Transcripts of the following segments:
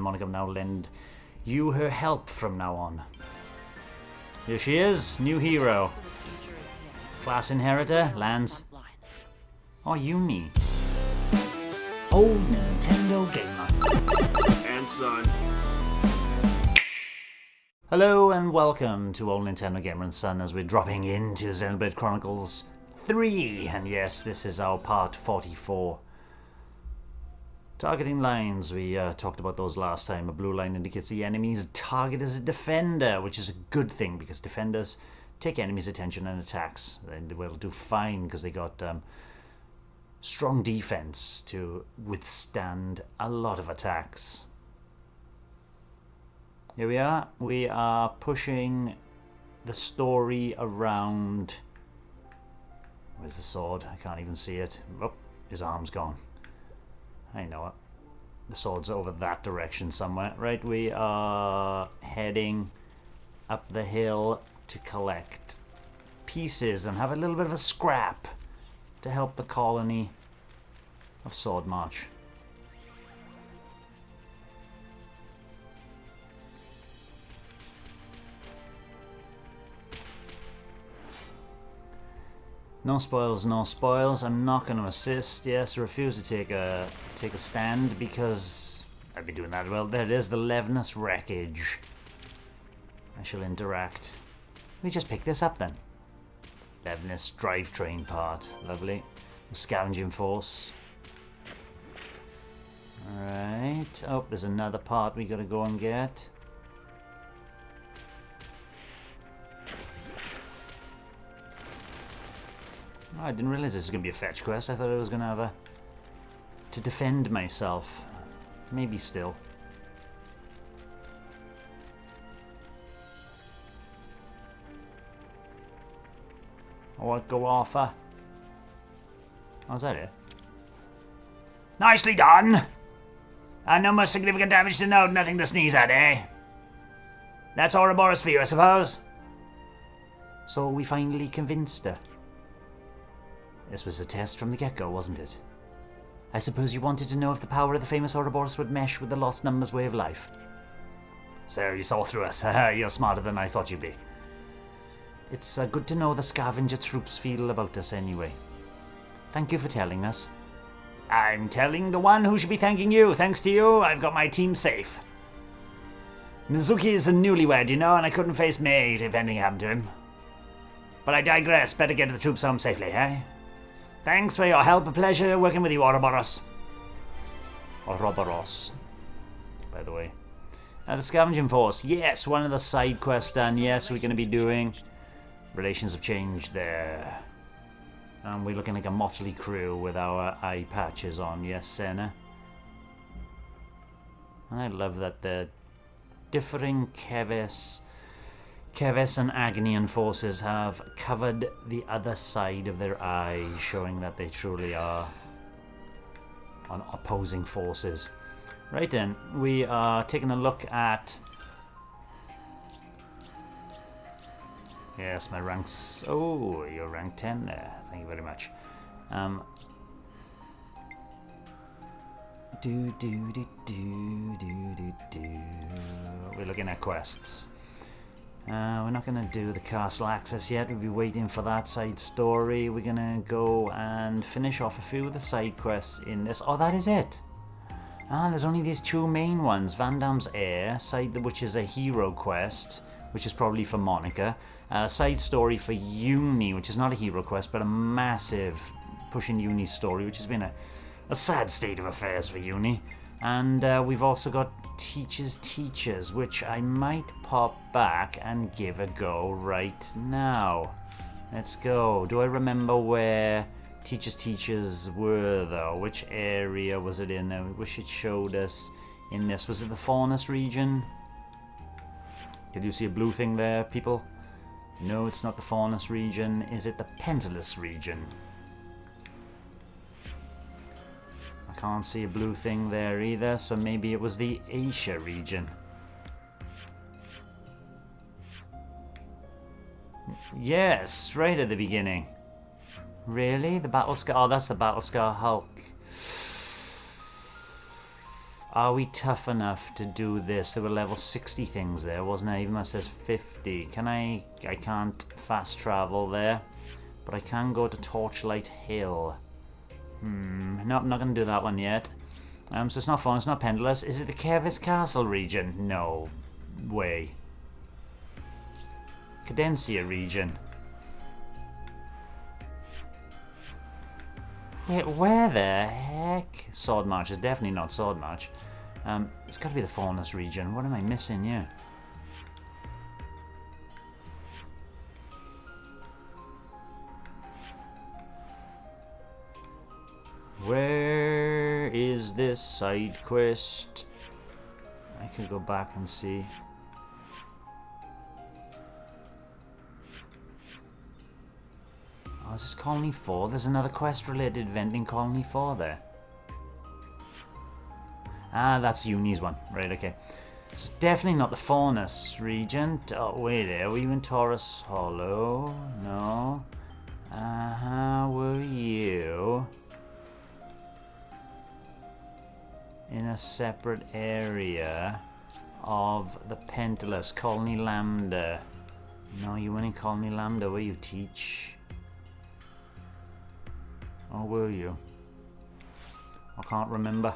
Monica will now lend you her help from now on. Here she is, new hero. Class inheritor, lands. Oh, Uni. Old Nintendo gamer. And son. Hello and welcome to Old Nintendo Gamer and Son as we're dropping into Xenoblade Chronicles 3. And yes, this is our part 44. Targeting lines, we talked about those last time. A blue line indicates the enemy's target is a defender, which is a good thing because defenders take enemies' attention and attacks. They will do fine because they got strong defense to withstand a lot of attacks. Here we are. We are pushing the story around. Where's the sword? I can't even see it. Oh, his arm's gone. I know it. The sword's over that direction somewhere. Right, we are heading up the hill to collect pieces and have a little bit of a scrap to help the colony of Sword March. No spoils, no spoils. I'm not going to assist. Yes, refuse to take a stand because I'd be doing that. Well, there it is, the Levnus wreckage. I shall interact. We just pick this up then. Levnus drivetrain part. Lovely. The scavenging force. Alright. Oh, there's another part we got to go and get. Oh, I didn't realize this was going to be a fetch quest. I thought I was going to have to defend myself. Maybe still. What go offer? Oh, is that it? Nicely done! And no more significant damage to note, nothing to sneeze at, eh? That's Ouroboros for you, I suppose? So we finally convinced her. This was a test from the get-go, wasn't it? I suppose you wanted to know if the power of the famous Ouroboros would mesh with the Lost Numbers way of life. So you saw through us. You're smarter than I thought you'd be. It's good to know the scavenger troops feel about us anyway. Thank you for telling us. I'm telling the one who should be thanking you. Thanks to you, I've got my team safe. Mizuki is a newlywed, you know, and I couldn't face mate if anything happened to him. But I digress. Better get the troops home safely, eh? Thanks for your help. A pleasure working with you, Ouroboros. Ouroboros, by the way. The scavenging force. Yes, one of the side quests done. Yes, we're going to be doing. Relations have changed there. And we're looking like a motley crew with our eye patches on. Yes, Senna. And I love that the differing Keves and Agnian forces have covered the other side of their eye, showing that they truly are on opposing forces. Right then, we are taking a look at... Yes, my rank's... Oh, you're rank 10 there. Thank you very much. We're looking at quests. We're not going to do the castle access yet. We'll be waiting for that side story. We're going to go and finish off a few of the side quests in this. Oh, that is it. There's only these two main ones. Vandam's Heir, which is a hero quest, which is probably for Monica. Side story for Uni, which is not a hero quest, but a massive pushing Uni's story, which has been a sad state of affairs for Uni. And we've also got Teachers, which I might pop back and give a go right now. Let's go. Do I remember where Teachers were, though? Which area was it in? I wish it showed us in this. Was it the Faunus region? Did you see a blue thing there, people? No, it's not the Faunus region. Is it the Pentalus region? I can't see a blue thing there either, so maybe it was the Asia region. Yes, right at the beginning. Really? The Battle Scar? Oh, that's the Battle Scar Hulk. Are we tough enough to do this? There were level 60 things there, wasn't there? Even though it says 50. Can I can't fast travel there. But I can go to Torchlight Hill. No, I'm not going to do that one yet. So it's not fun, it's not pendulous. Is it the Kevis Castle region? No way. Cadencia region. Wait, where the heck? Sword March is definitely not Sword March. It's got to be the Faunus region. What am I missing here? Where is this side quest? I could go back and see. Oh, is this Colony 4? There's another quest-related event in Colony 4 there. Ah, that's Uni's one. Right, okay. It's definitely not the Faunus region. Oh, wait there. Were you in Taurus Hollow? No. Were you in a separate area of the Pentulus, Colony Lambda? No, you weren't in Colony Lambda, were you, Teach? Or were you? I can't remember.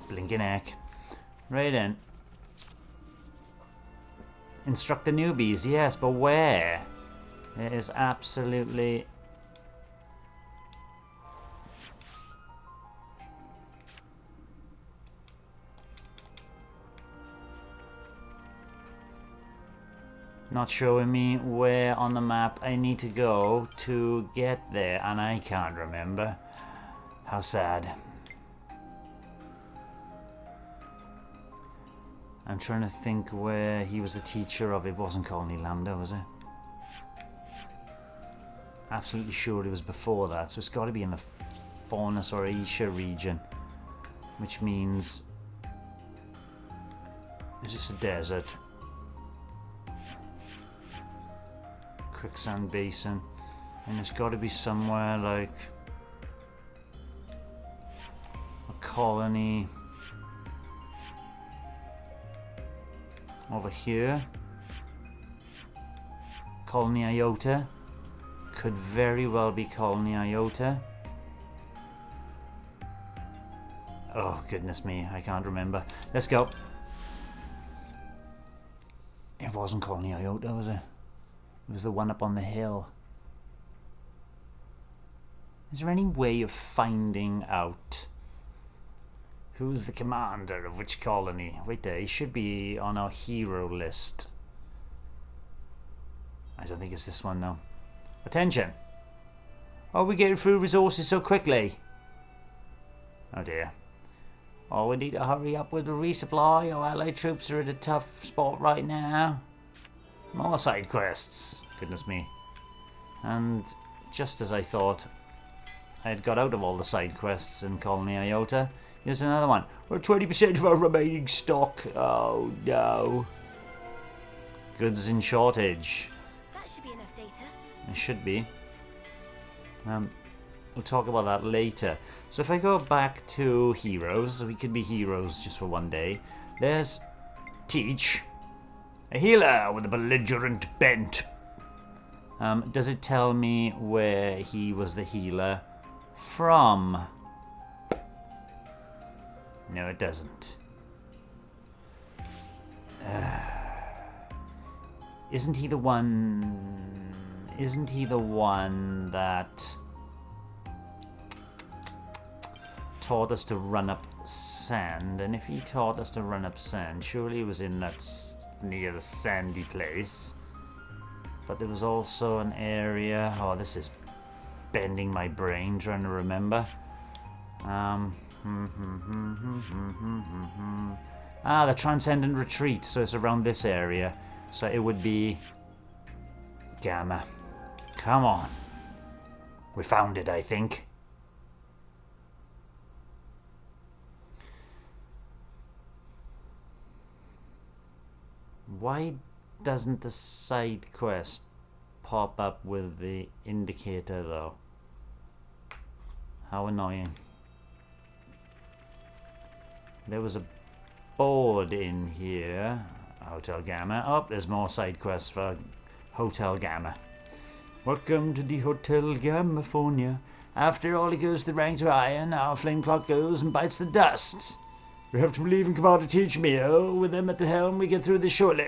Blinking heck. Right then. Instruct the newbies, yes, but where? It is absolutely... not showing me where on the map I need to go to get there, and I can't remember. How sad. I'm trying to think where he was the teacher of. It wasn't Colony Lambda, was it? Absolutely sure it was before that, so it's got to be in the Faunus or Asia region, which means it's just a desert. Quicksand basin, and it's got to be somewhere like a colony over here. Colony Iota could very well be Colony Iota. Oh goodness me, I can't remember. Let's go. It wasn't Colony Iota, was it? It was the one up on the hill. Is there any way of finding out who's the commander of which colony? Wait there, he should be on our hero list. I don't think it's this one, no. Attention! Oh, we getting through resources so quickly? Oh dear. Oh, we need to hurry up with the resupply. Our allied troops are at a tough spot right now. More side quests. Goodness me. And just as I thought I had got out of all the side quests in Colony Iota, here's another one. We're 20% of our remaining stock. Oh no. Goods in shortage. That should be enough data. It should be. We'll talk about that later. So if I go back to heroes, we could be heroes just for one day. There's Teach. A healer with a belligerent bent. Does it tell me where he was the healer from? No, it doesn't. Isn't he the one... Isn't he the one that taught us to run up sand? And if he taught us to run up sand, surely it was in that near the sandy place. But there was also an area... Oh, this is bending my brain trying to remember. The Transcendent Retreat. So it's around this area. So it would be Gamma. Come on. We found it, I think. Why doesn't the side quest pop up with the indicator though? How annoying. There was a board in here. Hotel Gamma. Oh, there's more side quests for Hotel Gamma. Welcome to the Hotel Gamma-phonia. After all, it goes the rank to iron, our flame clock goes and bites the dust. We have to believe in Commander Teach me. Oh, with them at the helm, we get through this surely.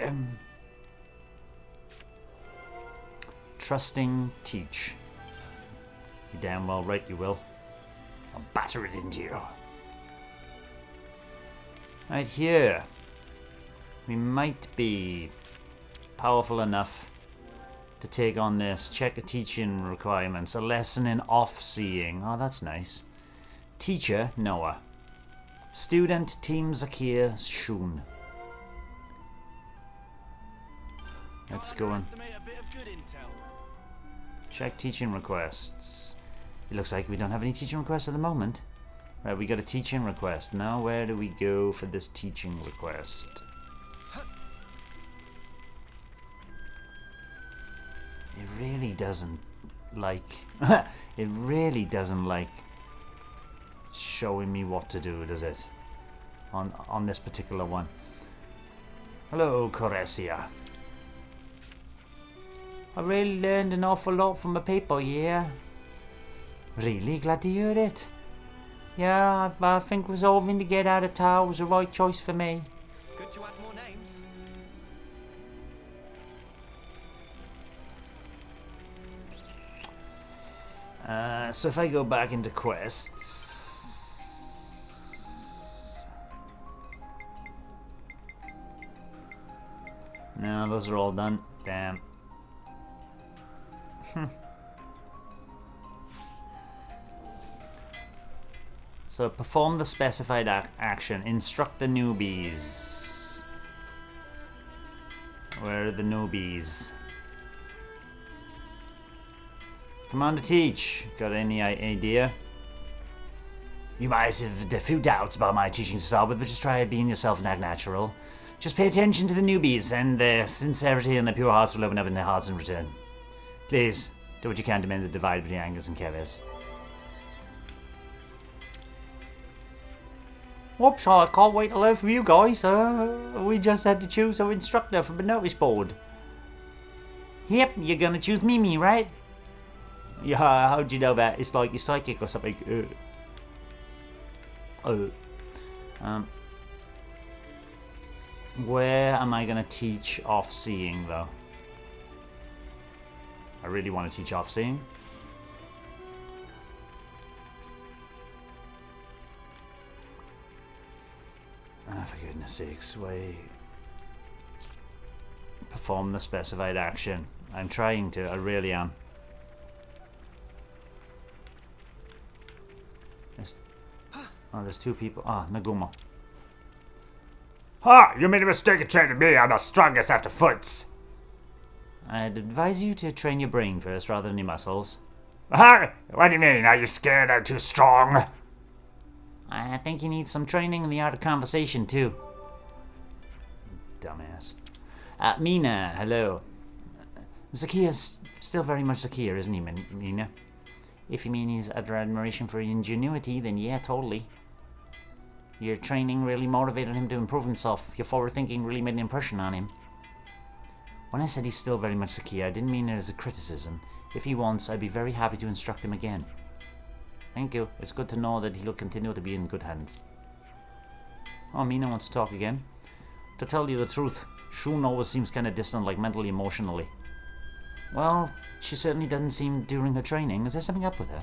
Trusting Teach. You damn well right you will. I'll batter it into you. Right here. We might be powerful enough to take on this. Check the teaching requirements. A lesson in off-seeing. Oh, that's nice. Teacher, Noah. Student, Team Zakir Shun. Let's go and check teaching requests. It looks like we don't have any teaching requests at the moment. Right, we got a teaching request. Now where do we go for this teaching request? It really doesn't like... it really doesn't like showing me what to do, does it? On this particular one. Hello, Coresia. I really learned an awful lot from my paper, yeah. Really glad to hear it. Yeah, I think resolving to get out of tower was the right choice for me. Good to add more names. So if I go back into quests... No, those are all done. Damn. So perform the specified action. Instruct the newbies. Where are the newbies? Commander Teach, got any idea? You might have a few doubts about my teaching to start with, but just try being yourself and act natural. Just pay attention to the newbies, and their sincerity and their pure hearts will open up in their hearts in return. Please, do what you can to mend the divide between Angus and Kevis. Whoops, I can't wait to learn from you guys. We just had to choose our instructor from the notice board. Yep, you're gonna choose Mimi, right? Yeah, how'd you know that? It's like you're psychic or something. Where am I gonna teach off-seeing, though? I really want to teach off-seeing. Oh, for goodness sakes, wait. Perform the specified action. I'm trying to, I really am. There's two people. Nagumo. Ha! You made a mistake in training me. I'm the strongest after foots. I'd advise you to train your brain first rather than your muscles. Ha! What do you mean? Are you scared I'm too strong? I think you need some training in the art of conversation, too. Dumbass. Mina, hello. Zakia's still very much Zakia, isn't he, Mina? If you mean he's under admiration for ingenuity, then yeah, totally. Your training really motivated him to improve himself. Your forward thinking really made an impression on him. When I said he's still very much Zakia, I didn't mean it as a criticism. If he wants, I'd be very happy to instruct him again. Thank you. It's good to know that he'll continue to be in good hands. Oh, Mina wants to talk again. To tell you the truth, Shun always seems kind of distant, like mentally, emotionally. Well, she certainly doesn't seem during her training. Is there something up with her?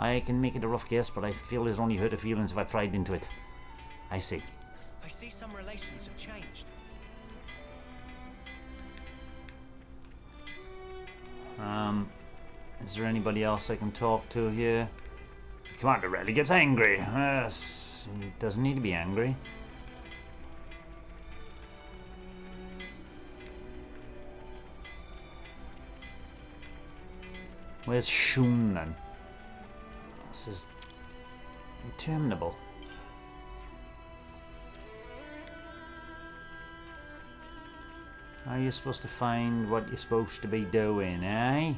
I can make it a rough guess, but I feel it'll only hurt her feelings if I pried into it. I see. I see some relations have changed. Is there anybody else I can talk to here? Commander rarely gets angry. Yes, he doesn't need to be angry. Where's Shun then? This is interminable. How are you supposed to find what you're supposed to be doing, eh?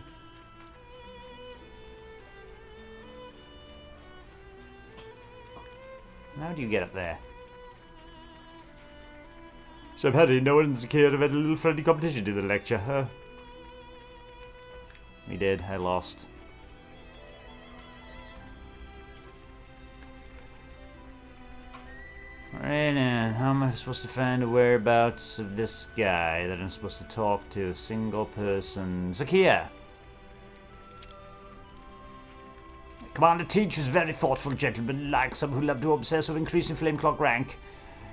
How do you get up there? So Harry, no one's here of had a little friendly competition to the lecture, huh? We did, I lost. Right then, how am I supposed to find the whereabouts of this guy that I'm supposed to talk to? Single person. Zakia! Commander Teach is a very thoughtful gentleman, like some who love to obsess over increasing flame clock rank.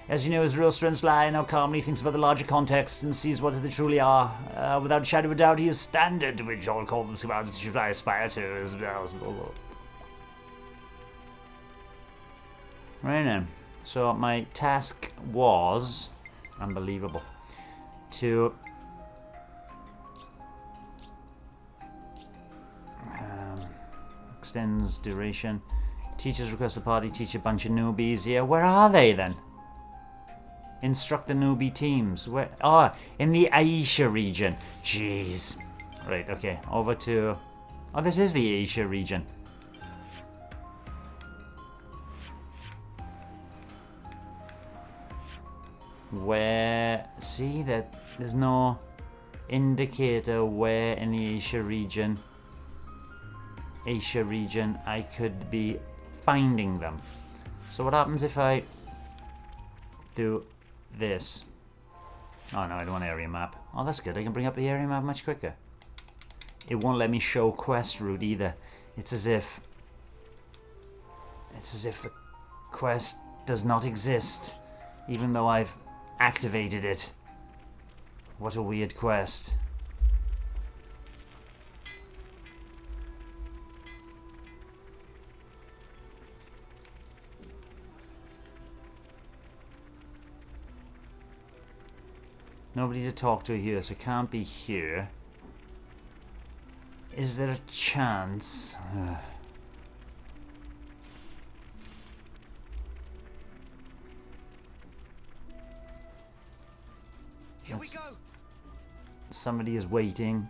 As you know, his real strengths lie in how calmly he thinks about the larger context and sees what they truly are. Without a shadow of a doubt, he is standard, which all call them commands that I aspire to as well. Right then. So my task was unbelievable to extends duration. Teachers request the party teach a bunch of newbies here. Where are they then? Instruct the newbie teams. Where? Oh, in the Aisha region. Jeez. Right. Okay. Over to. Oh, this is the Aisha region. Where, see that there's no indicator where in the Asia region I could be finding them. So what happens if I do this? Oh no, I don't want area map. Oh, that's good, I can bring up the area map much quicker. It won't let me show quest route either. It's as if the quest does not exist, even though I've activated it. What a weird quest. Nobody to talk to here, so it can't be here. Is there a chance? Here we go. Somebody is waiting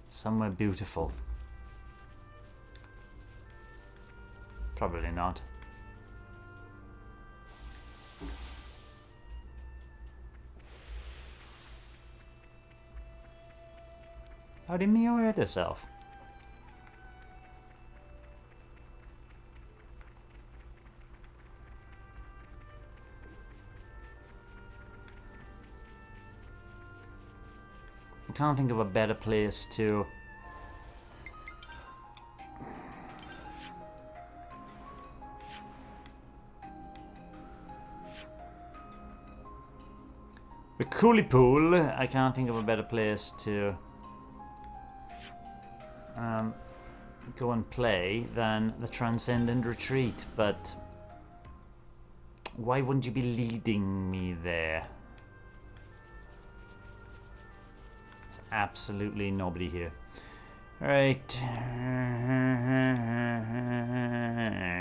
somewhere beautiful. Probably not. How did Mio hurt herself? I can't think of a better place to the Coolie Pool. I can't think of a better place to go and play than the Transcendent Retreat, but why wouldn't you be leading me there? There's absolutely nobody here. Right.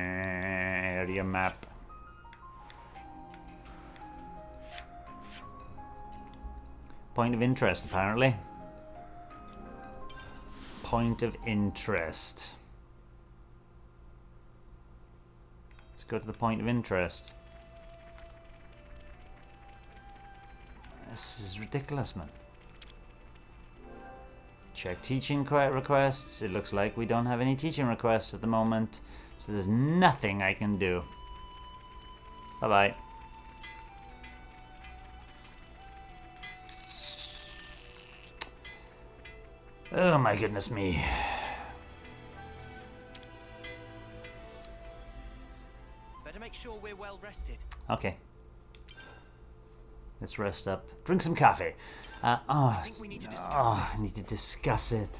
Area map. Point of interest, apparently. Point of interest. Let's go to the point of interest. This is ridiculous, man. Check teaching requests. It looks like we don't have any teaching requests at the moment, so there's nothing I can do. Bye-bye. Oh my goodness me. Better make sure we're well rested. Okay. Let's rest up. Drink some coffee. I need to discuss it.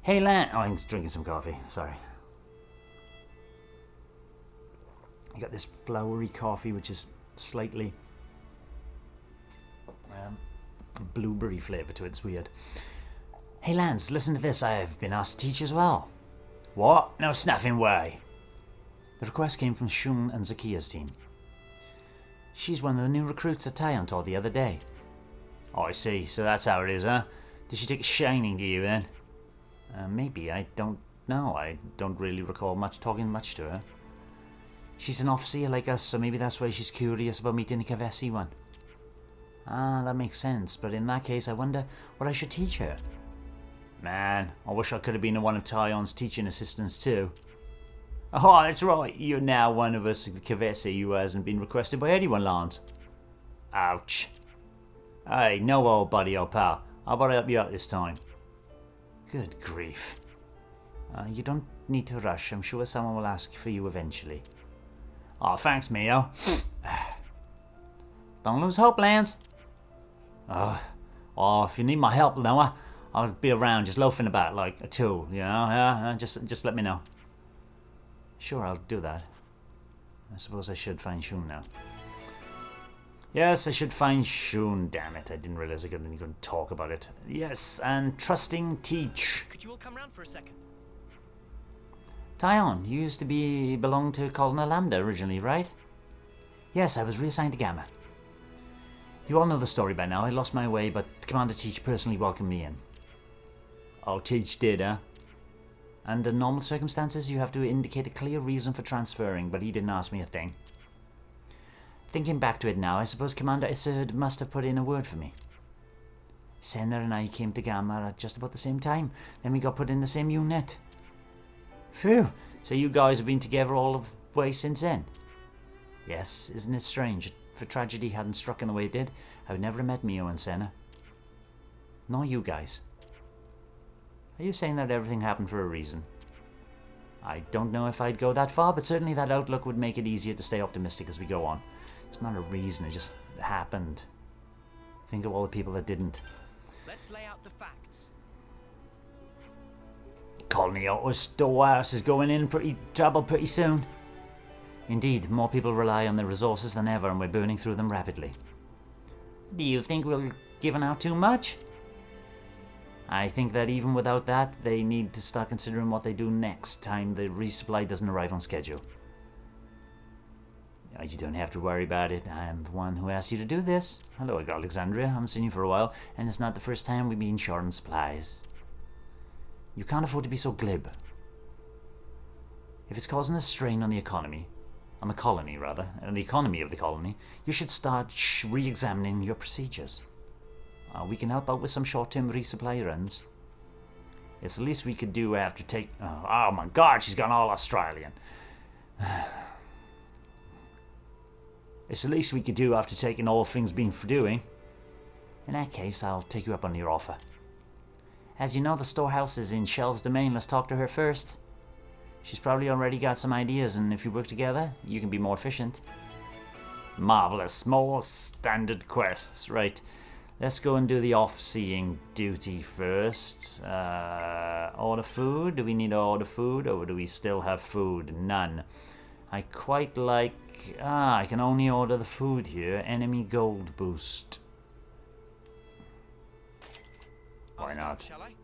Hey, Lan. Oh, I'm drinking some coffee. Sorry. I got this flowery coffee, which is slightly blueberry flavour to it. It's weird. Hey, Lance, listen to this. I've been asked to teach as well. What? No snuffing way. The request came from Shun and Zakia's team. She's one of the new recruits that Tyon taught the other day. Oh, I see. So that's how it is, huh? Did she take a shining to you then? Maybe. I don't know. I don't really recall talking much to her. She's an officer like us, so maybe that's why she's curious about meeting a Kavesi one. Ah, that makes sense. But in that case, I wonder what I should teach her. Man, I wish I could have been one of Tyon's teaching assistants too. Oh, that's right. You're now one of us Kavesi who hasn't been requested by anyone, Lance. Ouch. Hey, no old buddy, old pal. How about I help you out this time? Good grief. You don't need to rush. I'm sure someone will ask for you eventually. Oh, thanks, Mio. Don't lose hope, Lance. Oh, if you need my help, Noah, I'll be around just loafing about like a tool, you know? Yeah, just let me know. Sure, I'll do that. I suppose I should find Shun now. Yes, I should find Shun, damn it. I didn't realize I couldn't talk about it. Yes, and trusting teach. Could you all come round for a second? Tyon, you used to belong to Colonel Lambda originally, right? Yes, I was reassigned to Gamma. You all know the story by now. I lost my way, but Commander Teach personally welcomed me in. Oh, Teach did, huh? Under normal circumstances, you have to indicate a clear reason for transferring, but he didn't ask me a thing. Thinking back to it now, I suppose Commander Isid must have put in a word for me. Senna and I came to Gamma at just about the same time. Then we got put in the same unit. Phew, so you guys have been together all the way since then? Yes, isn't it strange? If a tragedy hadn't struck in the way it did, I would never have met Mio and Senna. Nor you guys. Are you saying that everything happened for a reason? I don't know if I'd go that far, but certainly that outlook would make it easier to stay optimistic as we go on. It's not a reason, it just happened. Think of all the people that didn't. Let's lay out the facts. Colony Auto Storehouse is going in trouble pretty soon. Indeed, more people rely on their resources than ever, and we're burning through them rapidly. Do you think we're giving out too much? I think that even without that, they need to start considering what they do next time the resupply doesn't arrive on schedule. You don't have to worry about it. I'm the one who asked you to do this. Hello, Alexandria. I haven't seen you for a while, and it's not the first time we've been short on supplies. You can't afford to be so glib. If it's causing a strain on the economy, on the colony rather, and the economy of the colony, you should start re-examining your procedures. We can help out with some short-term resupply runs. It's the least we could do after Oh my god, she's gone all Australian. It's the least we could do after taking all things been for doing. In that case, I'll take you up on your offer. As you know, the storehouse is in Shell's domain. Let's talk to her first. She's probably already got some ideas, and if you work together, you can be more efficient. Marvellous. More standard quests. Right. Let's go and do the off-seeing duty first. Order food? Do we need to order food, or do we still have food? None. I quite like... I can only order the food here. Enemy gold boost. Why not? Shall I?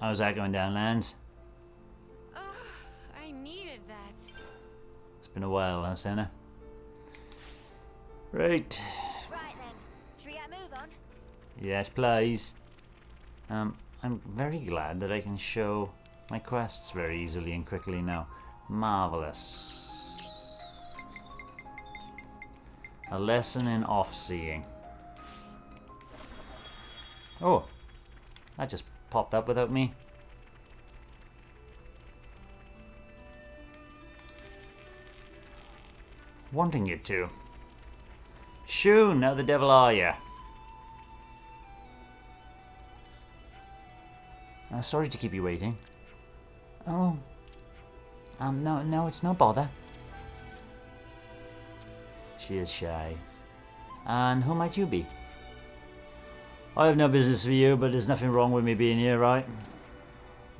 How's that going down, Lance? I needed that. It's been a while, huh, Senna? Right. Right then. Should we get a move on? Yes, please. I'm very glad that I can show my quests very easily and quickly now. Marvellous. A lesson in off-seeing. Oh, that just popped up without me. Wanting you to. Shun, how the devil are you? Sorry to keep you waiting. Oh. No, it's no bother. She is shy. And who might you be? I have no business for you, but there's nothing wrong with me being here, right?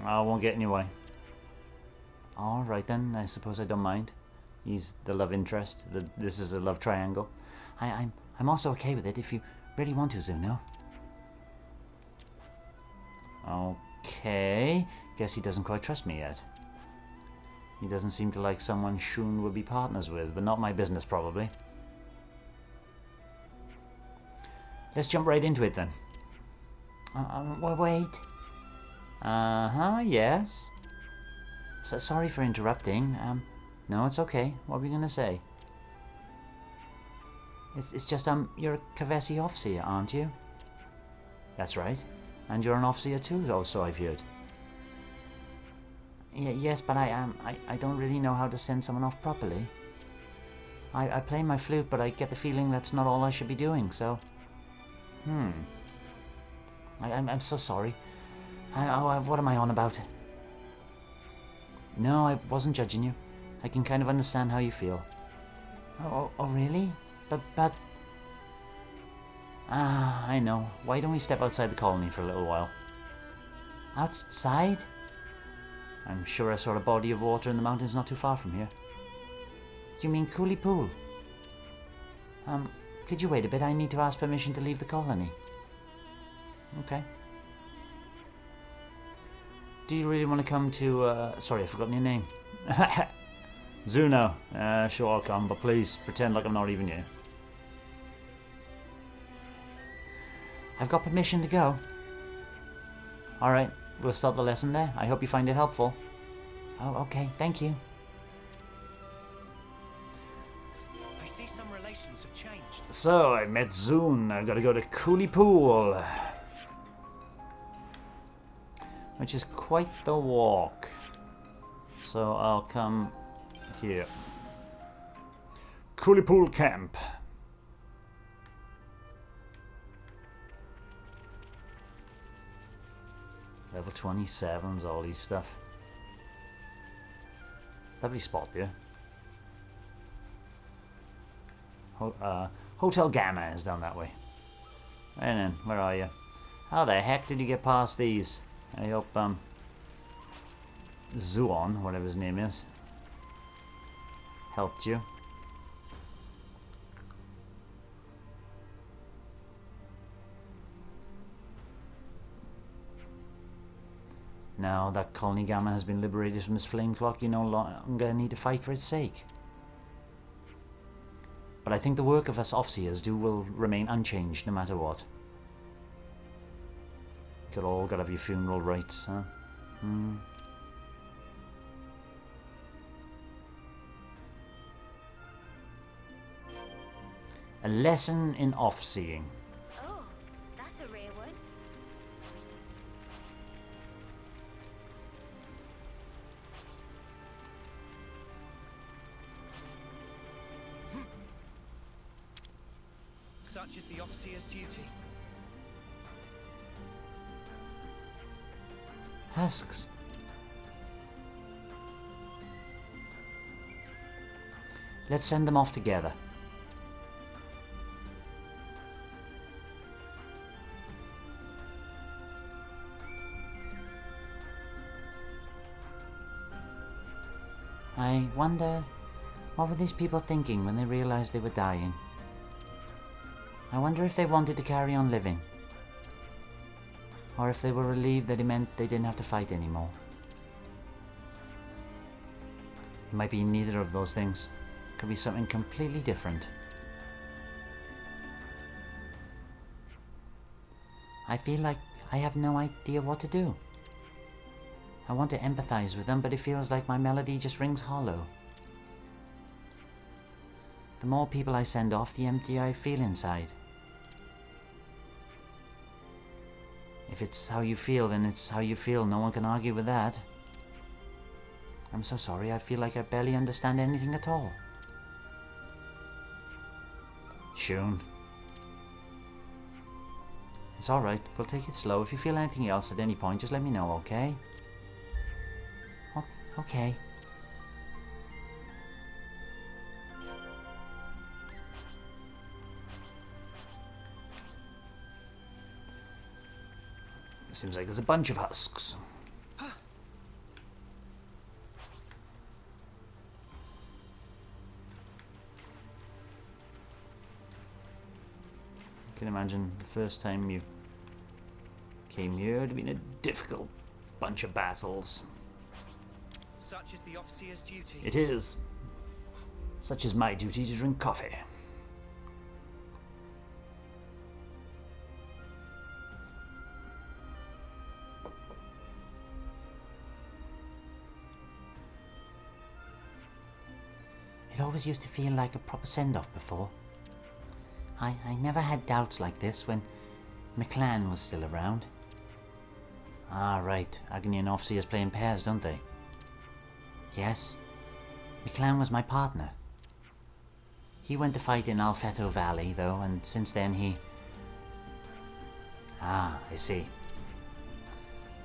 I won't get in your way. Alright then, I suppose I don't mind. He's the love interest. This is a love triangle. I'm also okay with it if you really want to, Zuno. Okay. Guess he doesn't quite trust me yet. He doesn't seem to like someone Shun would be partners with, but not my business probably. Let's jump right into it then. Wait. Yes. So, sorry for interrupting. No, it's okay. What were you going to say? It's just, you're a Kavesi officer, aren't you? That's right. And you're an officer too, oh, so I've heard. Yes, but I don't really know how to send someone off properly. I play my flute, but I get the feeling that's not all I should be doing, so... I'm so sorry. What am I on about? No, I wasn't judging you. I can kind of understand how you feel. Oh, really? But... I know. Why don't we step outside the colony for a little while? Outside? I'm sure I saw a body of water in the mountains not too far from here. You mean Coolie Pool? Could you wait a bit? I need to ask permission to leave the colony. Okay. Do you really want to come to, sorry, I've forgotten your name. Zuno. Sure I'll come, but please pretend like I'm not even here. I've got permission to go. Alright, we'll start the lesson there. I hope you find it helpful. Oh, okay, thank you. I see some relations have changed. So, I met Zune. I've got to go to Coolie Pool. Which is quite the walk. So I'll come here. Coolie Pool Camp. Level 27's all these stuff. Lovely spot there. Hotel Gamma is down that way. And then, where are you? How the heck did you get past these? I hope, Zuon, whatever his name is, helped you. Now that Colony Gamma has been liberated from its flame clock, you no longer need to fight for its sake. But I think the work of us Offseers will remain unchanged no matter what. You've all got to have your funeral rites, huh? A lesson in off-seeing. Oh, that's a rare one. Such is the officer's duty. Husks. Let's send them off together. I wonder, what were these people thinking when they realized they were dying? I wonder if they wanted to carry on living. Or if they were relieved that it meant they didn't have to fight anymore. It might be neither of those things. It could be something completely different. I feel like I have no idea what to do. I want to empathize with them, but it feels like my melody just rings hollow. The more people I send off, the emptier I feel inside. If it's how you feel, then it's how you feel. No one can argue with that. I'm so sorry, I feel like I barely understand anything at all. Shun. It's alright, we'll take it slow. If you feel anything else at any point, just let me know, okay? Okay. Seems like there's a bunch of husks. I can imagine the first time you came here, it would have been a difficult bunch of battles. Such is the officer's duty. It is. Such is my duty to drink coffee. It always used to feel like a proper send-off before. I never had doubts like this when McClan was still around. Ah, right. Agony and Officers play in pairs, don't they? Yes. McClan was my partner. He went to fight in Alfeto Valley, though, and since then he... Ah, I see.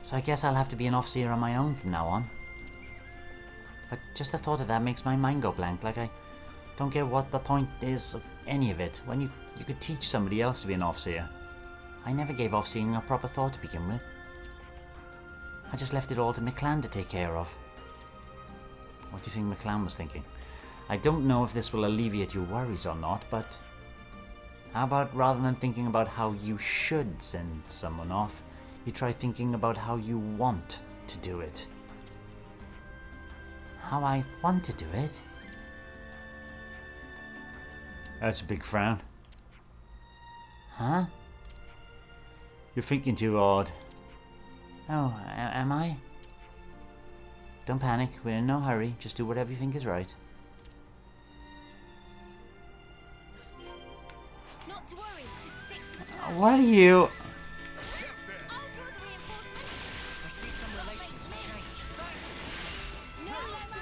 So I guess I'll have to be an officer on my own from now on. But just the thought of that makes my mind go blank, like I don't get what the point is of any of it, when you could teach somebody else to be an officer. I never gave officering a proper thought to begin with. I just left it all to McClan to take care of. What do you think McClan was thinking? I don't know if this will alleviate your worries or not, but how about rather than thinking about how you should send someone off, you try thinking about how you want to do it. How I want to do it? That's a big frown. Huh? You're thinking too hard. Oh, am I? Don't panic, we're in no hurry, just do whatever you think is right. Not to worry. Stick to the plan. What are you... I'll draw the reinforcements. I see some relations have changed. No longer.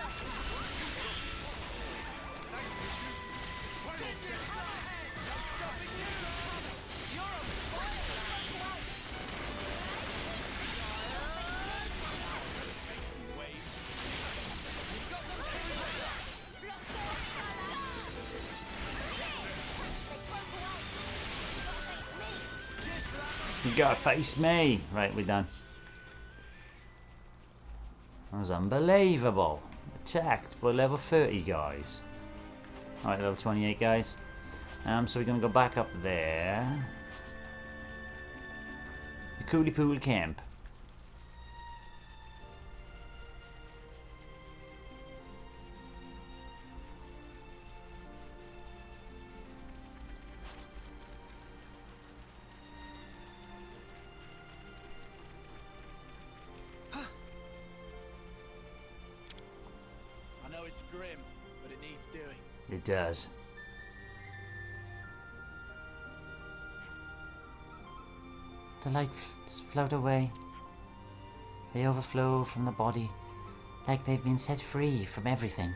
You gotta face me. Right, we're done. That was unbelievable. Attacked by level 30 guys. Alright, level 28 guys. So we're gonna go back up there. The Coolie Pool Camp. I know it's grim, but it needs doing. It does. The lights float away. They overflow from the body, like they've been set free from everything.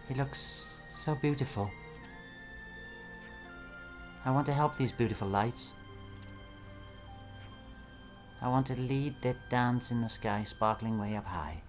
It looks so beautiful. I want to help these beautiful lights. I want to lead that dance in the sky, sparkling way up high.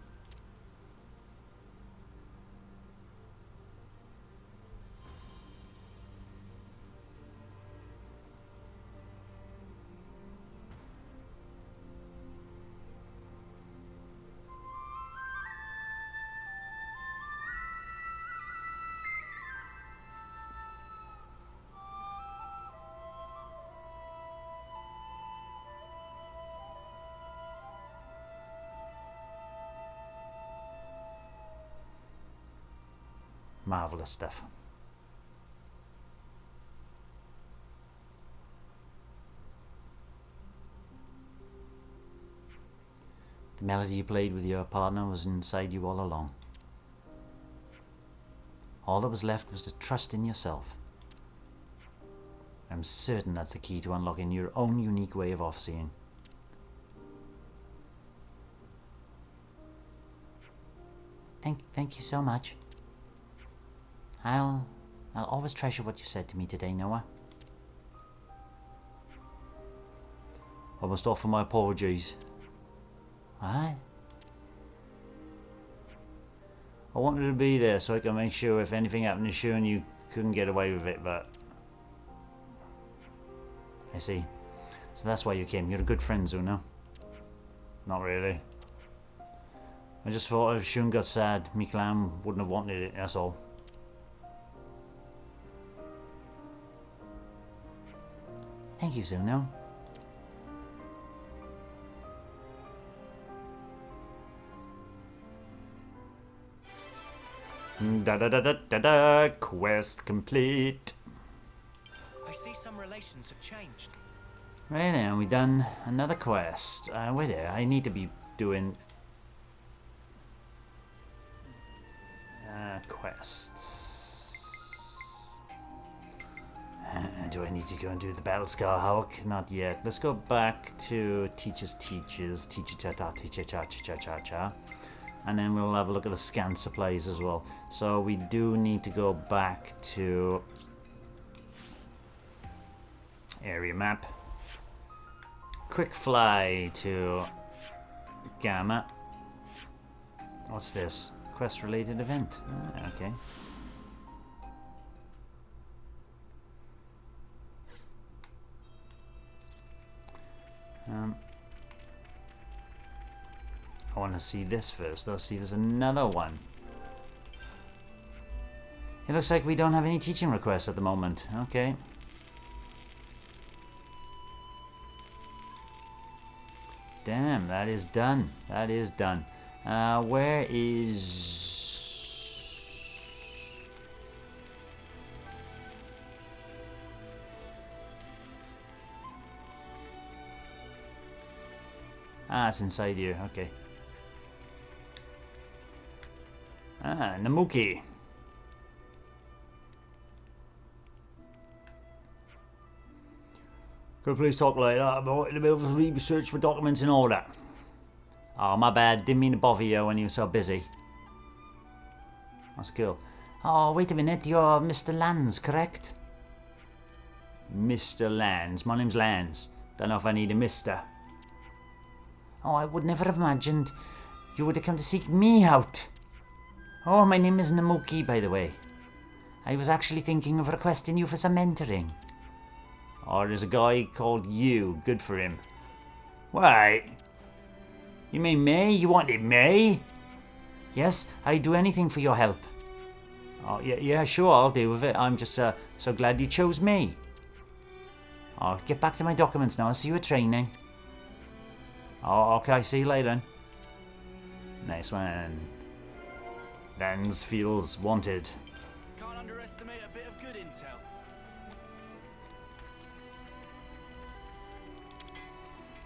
Marvelous stuff. The melody you played with your partner was inside you all along. All that was left was to trust in yourself. I'm certain that's the key to unlocking your own unique way of off-seeing. Thank you so much. I'll always treasure what you said to me today, Noah. I must offer my apologies. What? I wanted to be there so I can make sure if anything happened to Shun you couldn't get away with it, but... I see. So that's why you came. You're a good friend, Zuno. Not really. I just thought if Shun got sad, Miklam wouldn't have wanted it, that's all. Thank you, Zuno. Da da da da da da. Quest complete. I see some relations have changed. Right now, we done another quest. Wait there, I need to be doing quests. Do I need to go and do the Battle Scar Hulk? Not yet. Let's go back to Teacher's Teachers, Teacher cha cha teacher cha cha cha cha, and then we'll have a look at the scan supplies as well. So we do need to go back to area map. Quick fly to Gamma. What's this? Quest related event. Okay. I want to see this first. Let's see if there's another one. It looks like we don't have any teaching requests at the moment. Okay. Damn, that is done. That is done. Where is... Ah, it's inside here. Okay. Ah, Namuki. Could you please talk later? I'm in the middle of research for documents in order. Oh, my bad. Didn't mean to bother you when you were so busy. That's cool. Oh, wait a minute. You're Mr. Lands, correct? Mr. Lands. My name's Lands. Don't know if I need a mister. Oh, I would never have imagined you would have come to seek me out. Oh, my name is Namuki, by the way. I was actually thinking of requesting you for some mentoring. Oh, there's a guy called you. Good for him. Wait. You mean me? You wanted me? Yes, I'd do anything for your help. Oh, yeah, sure, I'll deal with it. I'm just so glad you chose me. I'll get back to my documents now. I'll see you at training. Oh, okay, see you later. Nice one. Lens feels wanted. Can't underestimate a bit of good intel.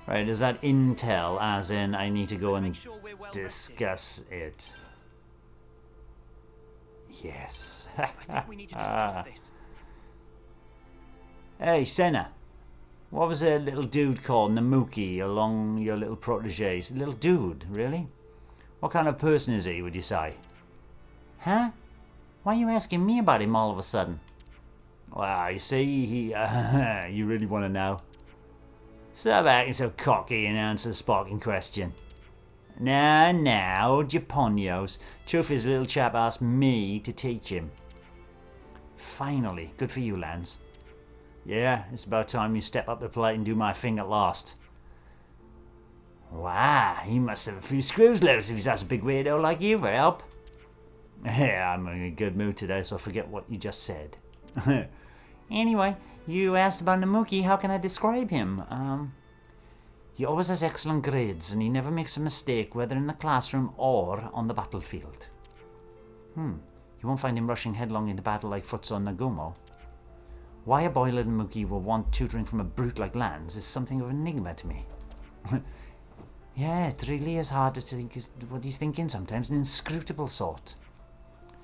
Right, is that intel as in I need to go and Make sure we're well discuss it? Yes. rested. I think we need to discuss this. Hey, Senna. What was a little dude called Namuki along your little proteges? Little dude, really? What kind of person is he, would you say? Huh? Why are you asking me about him all of a sudden? Well, you see, he... you really want to know? Stop acting so cocky and answer the sparking question. Now, hold your ponios. Truth is, little chap asked me to teach him. Finally, good for you, Lance. Yeah, it's about time you step up the plate and do my thing at last. Wow, he must have a few screws loose if he's such a big weirdo like you for help. Yeah, I'm in a good mood today, so I forget what you just said. Anyway, you asked about Namuki. How can I describe him? He always has excellent grades, and he never makes a mistake, whether in the classroom or on the battlefield. You won't find him rushing headlong into battle like Futsu Nagumo. Why a boy like Namuki will want tutoring from a brute like Lance is something of an enigma to me. Yeah, it really is hard to think what he's thinking sometimes, an inscrutable sort.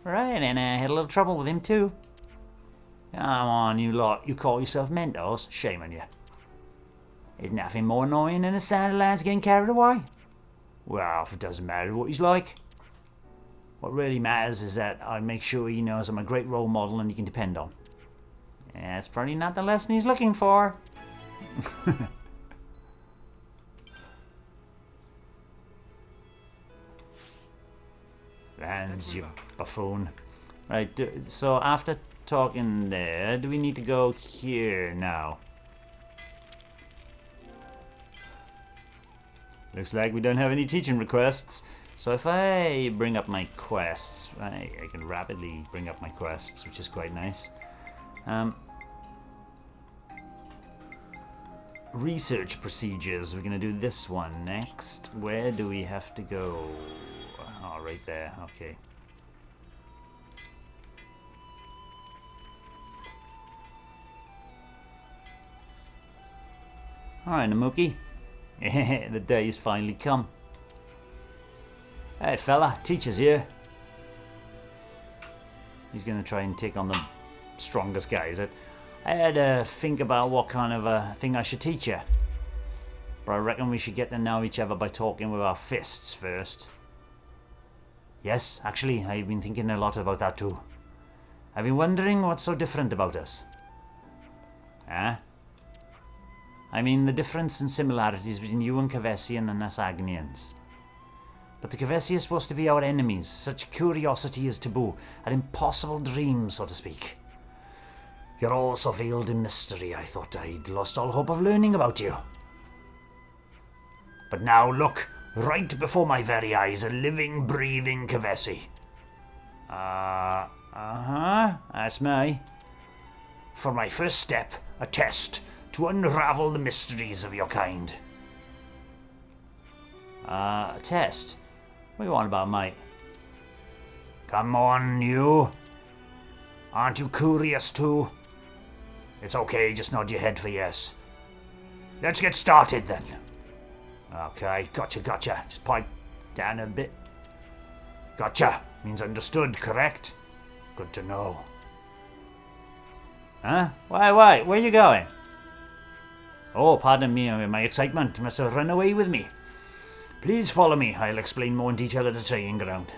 Right, and I had a little trouble with him too. Come on, you lot, you call yourself mentors? Shame on you. There's nothing more annoying than the sound of Lance getting carried away. Well, if it doesn't matter what he's like. What really matters is that I make sure he knows I'm a great role model and he can depend on. Yeah, that's probably not the lesson he's looking for. Lance, you buffoon. Right, so after talking there, do we need to go here now? Looks like we don't have any teaching requests. So if I bring up my quests, I can rapidly bring up my quests, which is quite nice. Research procedures. We're going to do this one next. Where do we have to go? Oh, right there. Okay. Alright, Namuki. The day's finally come. Hey fella, teacher's here. He's going to try and take on the strongest guy, is it? I had to think about what kind of a thing I should teach you. But I reckon we should get to know each other by talking with our fists first. Yes, actually, I've been thinking a lot about that too. I've been wondering what's so different about us. Huh? I mean, the difference and similarities between you and Kavessian and us Agnians. But the Kavessi are supposed to be our enemies. Such curiosity is taboo. An impossible dream, so to speak. You're all so veiled in mystery, I thought I'd lost all hope of learning about you. But now look, right before my very eyes, a living, breathing Kavessi. That's me. For my first step, a test to unravel the mysteries of your kind. A test? What do you want about, mate? Come on, you. Aren't you curious too? It's okay, just nod your head for yes. Let's get started then. Okay, gotcha. Just pipe down a bit. Gotcha. Means understood, correct? Good to know. Huh? Wait, where are you going? Oh, pardon me, my excitement must have run away with me. Please follow me, I'll explain more in detail at the training ground.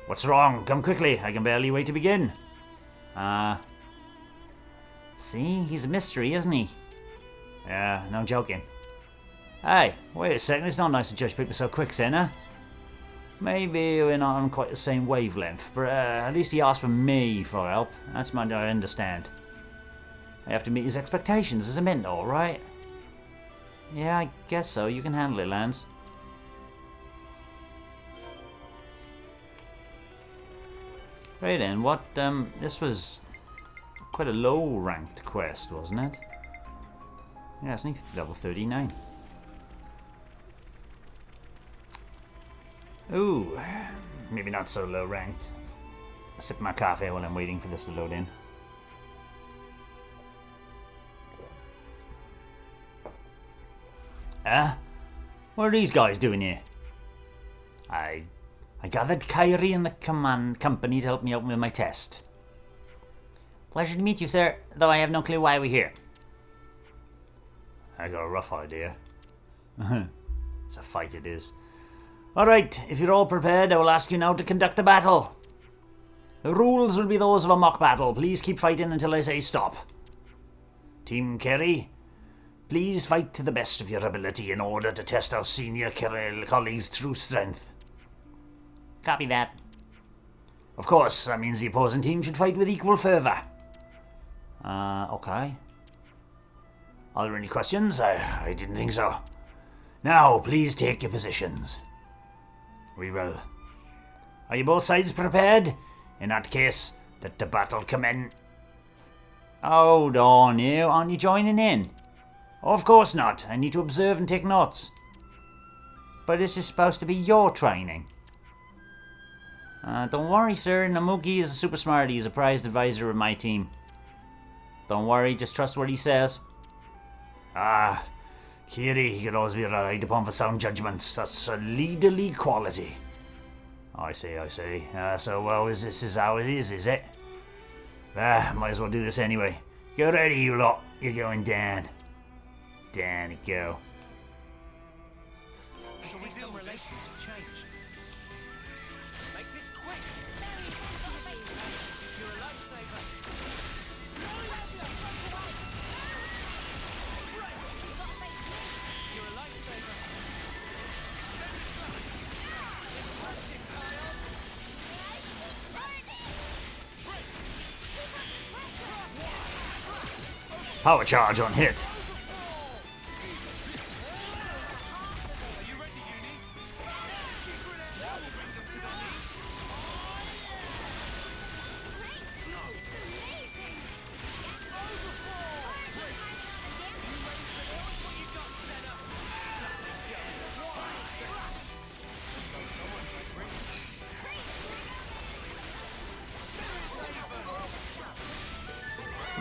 What's wrong? Come quickly, I can barely wait to begin. See, he's a mystery, isn't he? Yeah, no joking. Hey, wait a second, it's not nice to judge people so quick, Senna. Maybe we're not on quite the same wavelength, but at least he asked for me for help. That's what I understand. I have to meet his expectations as a mentor, right? Yeah, I guess so. You can handle it, Lance. Right then, this was quite a low-ranked quest, wasn't it? Yeah, it's only level 39. Ooh, maybe not so low-ranked. Sip my coffee while I'm waiting for this to load in. What are these guys doing here? I gathered Kyrie and the command company to help me out with my test. Pleasure to meet you, sir, though I have no clue why we're here. I got a rough idea. It's a fight it is. Alright, if you're all prepared, I will ask you now to conduct a battle. The rules will be those of a mock battle. Please keep fighting until I say stop. Team Kerry, please fight to the best of your ability in order to test our senior colleagues' true strength. Copy that. Of course, that means the opposing team should fight with equal fervour. Okay. Are there any questions? I didn't think so. Now, please take your positions. We will. Are you both sides prepared? In that case, let the battle commence. Hold on, you. Aren't you joining in? Of course not. I need to observe and take notes. But this is supposed to be your training. Don't worry, sir. Namuki is a super smart. He's a prized advisor of my team. Don't worry, just trust what he says. Kiri, he can always be relied upon for sound judgments. That's a leaderly quality. I see. So, this is how it is it? Might as well do this anyway. Get ready, you lot. You're going down. Down it go. Shall we deal relations have changed? Make this quick! You're a lifesaver! You're a lifesaver! Power charge on hit.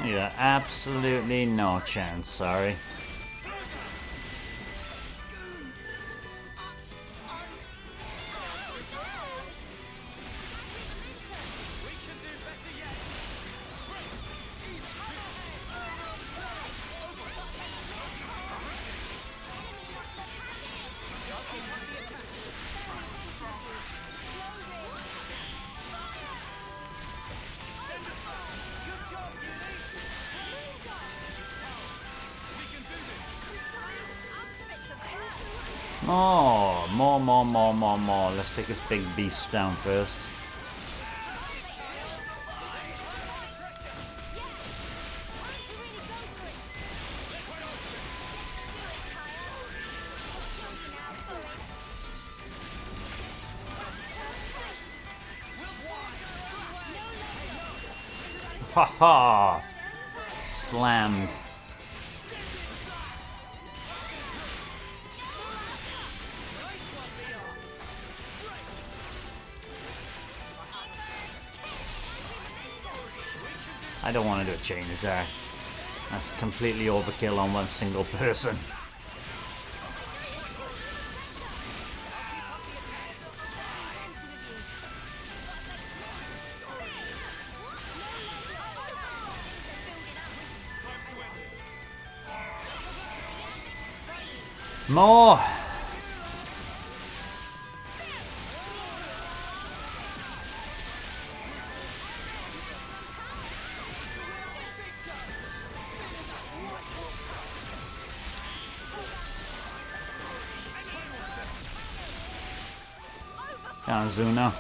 Yeah, absolutely no chance, sorry. Oh, more. Let's take this big beast down first. Ha ha! Slammed. I don't want to do a chain attack. That's completely overkill on one single person. More! Down Zuno.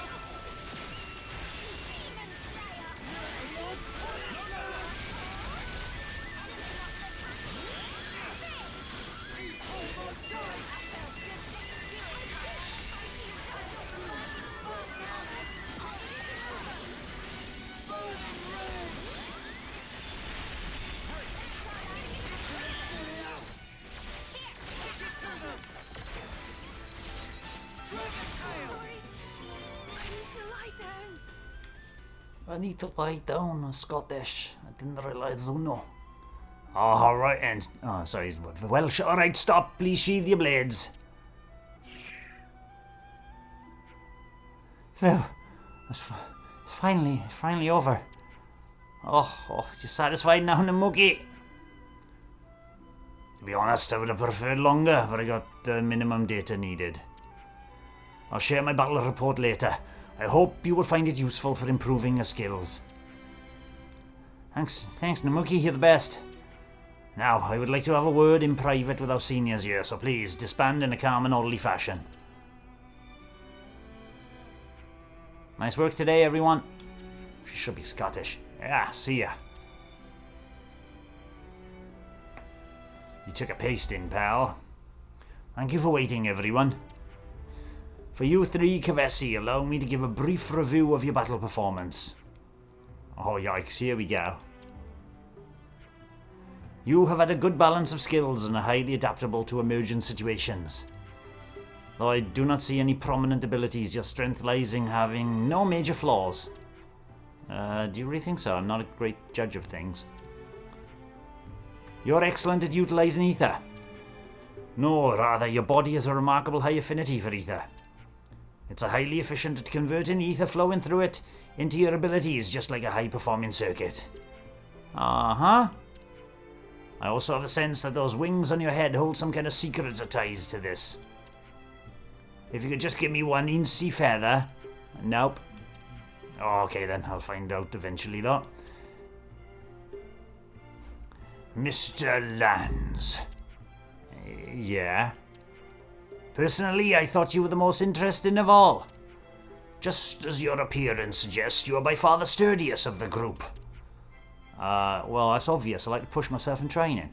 I need to lie down, Scottish. I didn't realise Zuno. Oh, alright, and... Oh, sorry, Welsh. Alright, stop. Please sheathe your blades. Phew. It's finally over. Oh, you're satisfied now, Namuki? To be honest, I would have preferred longer, but I got the minimum data needed. I'll share my battle report later. I hope you will find it useful for improving your skills. Thanks, Namuki, you're the best. Now, I would like to have a word in private with our seniors here, so please, disband in a calm and orderly fashion. Nice work today, everyone. She should be Scottish. Yeah, see ya. You took a pasting, pal. Thank you for waiting, everyone. For you three, Kavesi, allow me to give a brief review of your battle performance. Oh yikes, here we go. You have had a good balance of skills and are highly adaptable to emergent situations. Though I do not see any prominent abilities, your strength lies in having no major flaws. Do you really think so? I'm not a great judge of things. You're excellent at utilizing ether. No, rather, your body has a remarkable high affinity for ether. It's a highly efficient at converting ether flowing through it into your abilities, just like a high-performing circuit. Uh-huh. I also have a sense that those wings on your head hold some kind of secret ties to this. If you could just give me one incy feather... Nope. Okay then, I'll find out eventually though. Mr. Lands. Yeah? Personally, I thought you were the most interesting of all. Just as your appearance suggests, you are by far the sturdiest of the group. Well, that's obvious. I like to push myself in training.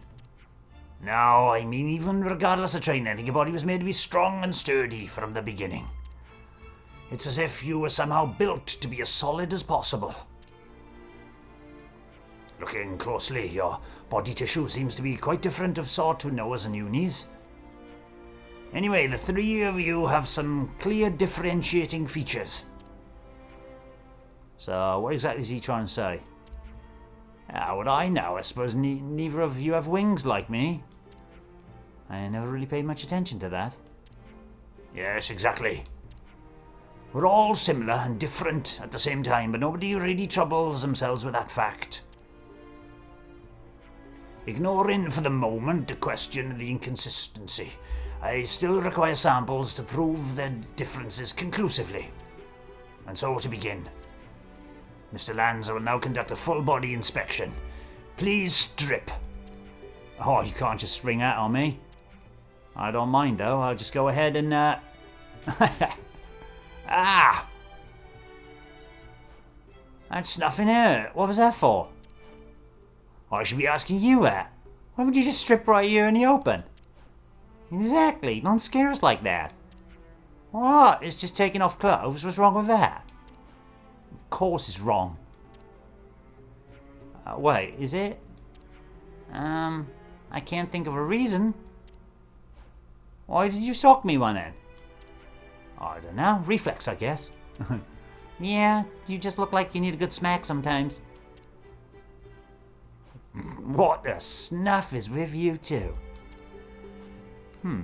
No, I mean even regardless of training, I think your body was made to be strong and sturdy from the beginning. It's as if you were somehow built to be as solid as possible. Looking closely, your body tissue seems to be quite different of sort to Noah's and Uni's. Anyway, the three of you have some clear differentiating features. So, what exactly is he trying to say? How would I know? I suppose neither of you have wings like me. I never really paid much attention to that. Yes, exactly. We're all similar and different at the same time, but nobody really troubles themselves with that fact. Ignoring for the moment the question of the inconsistency, I still require samples to prove their differences conclusively. And so to begin, Mr. Lanza will now conduct a full body inspection. Please strip. Oh, you can't just spring out on me. I don't mind though, I'll just go ahead and Ah! That's nothing here. What was that for? I should be asking you that. Why would you just strip right here in the open? Exactly, don't scare us like that. What? It's just taking off clothes? What's wrong with that? Of course it's wrong. Wait, is it? I can't think of a reason. Why did you sock me one then? I don't know, reflex I guess. Yeah, you just look like you need a good smack sometimes. What the snuff is with you two?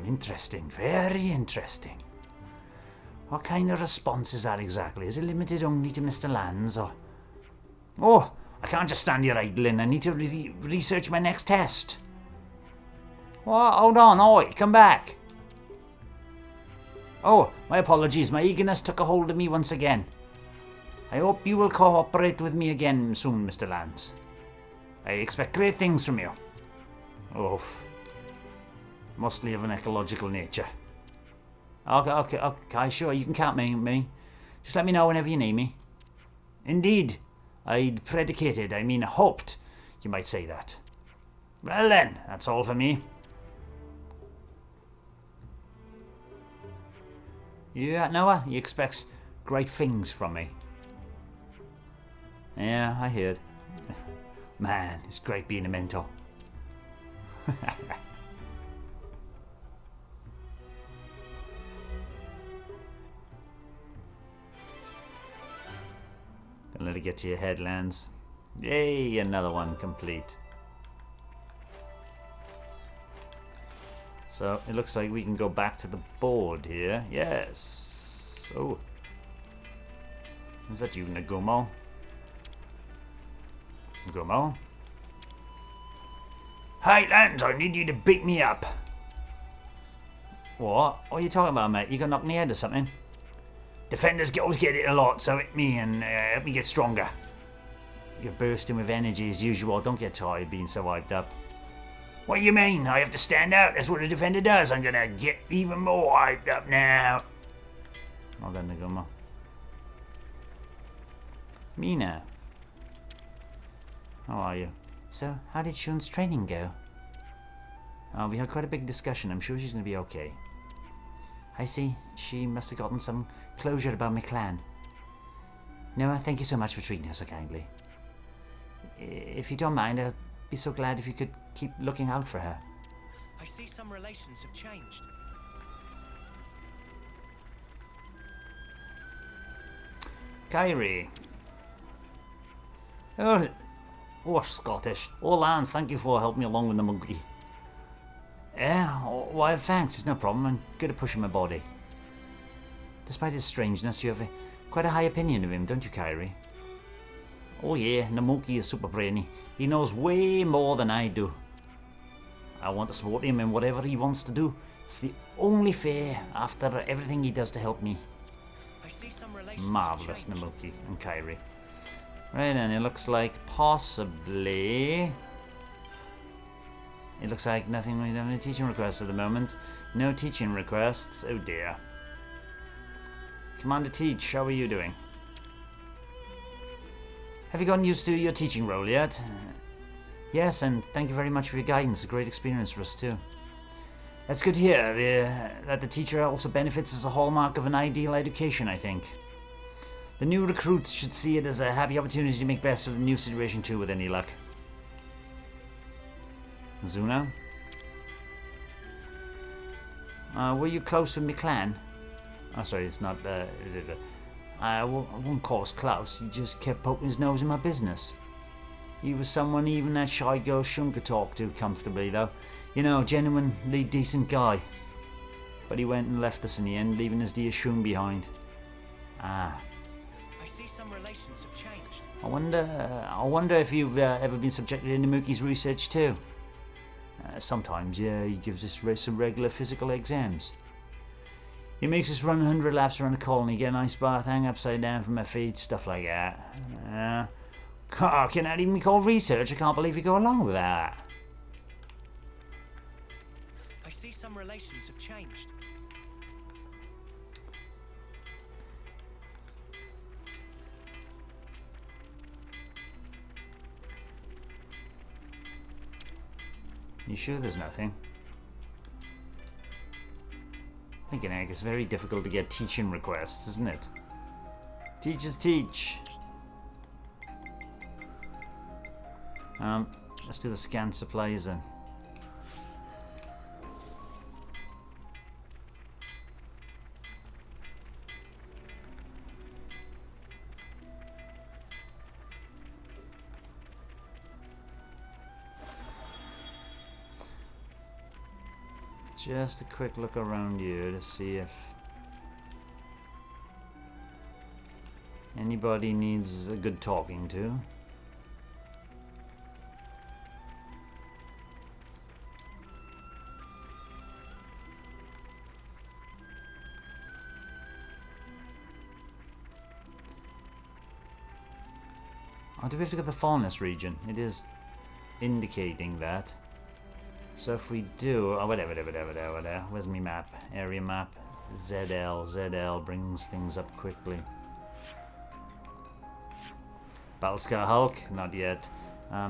Interesting, very interesting. What kind of response is that exactly? Is it limited only to Mr. Lands or... Oh, I can't just stand here idling. I need to research my next test. What? Hold on, oi, come back. Oh, my apologies. My eagerness took a hold of me once again. I hope you will cooperate with me again soon, Mr. Lands. I expect great things from you. Oh, mostly of an ecological nature. Okay, sure, you can count me. Just let me know whenever you need me. Indeed, I'd predicated, hoped you might say that. Well then, that's all for me. Yeah, Noah, he expects great things from me. Yeah, I heard. Man, it's great being a mentor. Don't let it get to your head, Lance. Yay, another one complete. So it looks like we can go back to the board here. Yes. Oh. Is that you, Nagumo? Nagumo? Hey, Lance, I need you to beat me up. What? What are you talking about, mate? You got knocked in the head or something? Defenders always get it a lot, so hit me and help me get stronger. You're bursting with energy as usual. Don't get tired being so hyped up. What do you mean? I have to stand out. That's what a defender does. I'm gonna get even more hyped up now. Well done, Nagumo. Mina. How are you? So, how did Shun's training go? Oh, we had quite a big discussion. I'm sure she's gonna be okay. I see. She must have gotten some closure about my clan. Noah, thank you so much for treating her so kindly. If you don't mind, I'd be so glad if you could keep looking out for her. I see some relations have changed. Kyrie. Oh, Scottish. Oh, Lance, thank you for helping me along with the monkey. Yeah, why thanks, it's no problem. I'm good at pushing my body. Despite his strangeness, you have quite a high opinion of him, don't you, Kyrie? Oh yeah, the monkey is super brainy. He knows way more than I do. I want to support him in whatever he wants to do. It's the only fair after everything he does to help me. I see some relations Marvellous, have changed. Namuki and Kyrie. Right then, it looks like possibly... It looks like nothing, we don't have any teaching requests at the moment. No teaching requests, oh dear. Commander Teach, how are you doing? Have you gotten used to your teaching role yet? Yes, and thank you very much for your guidance, a great experience for us too. That's good to hear, that the teacher also benefits as a hallmark of an ideal education, I think. The new recruits should see it as a happy opportunity to make best of the new situation too with any luck. Zuna? Were you close with my clan? Oh, sorry, it's not, is it? I wouldn't call us close, he just kept poking his nose in my business. He was someone even that shy girl Shun could talk to comfortably, though. You know, genuinely decent guy. But he went and left us in the end, leaving his dear Shun behind. Ah. I see some relations have changed. I wonder if you've ever been subjected to Mookie's research too. Sometimes, yeah, he gives us some regular physical exams. He makes us run 100 laps around the colony, get an ice bath, hang upside down from my feet, stuff like that. Can that even be called research? I can't believe you go along with that. I see some relations have changed. You sure there's nothing? Thinking egg, it's very difficult to get teaching requests, isn't it? Teachers teach. Let's do the scan supplies then. Just a quick look around here to see if anybody needs a good talking to. Oh, do we have to go to the Fallness region? It is indicating that. So if we do, oh, whatever, where's my map? Area map, ZL brings things up quickly. Battlescar Hulk, not yet.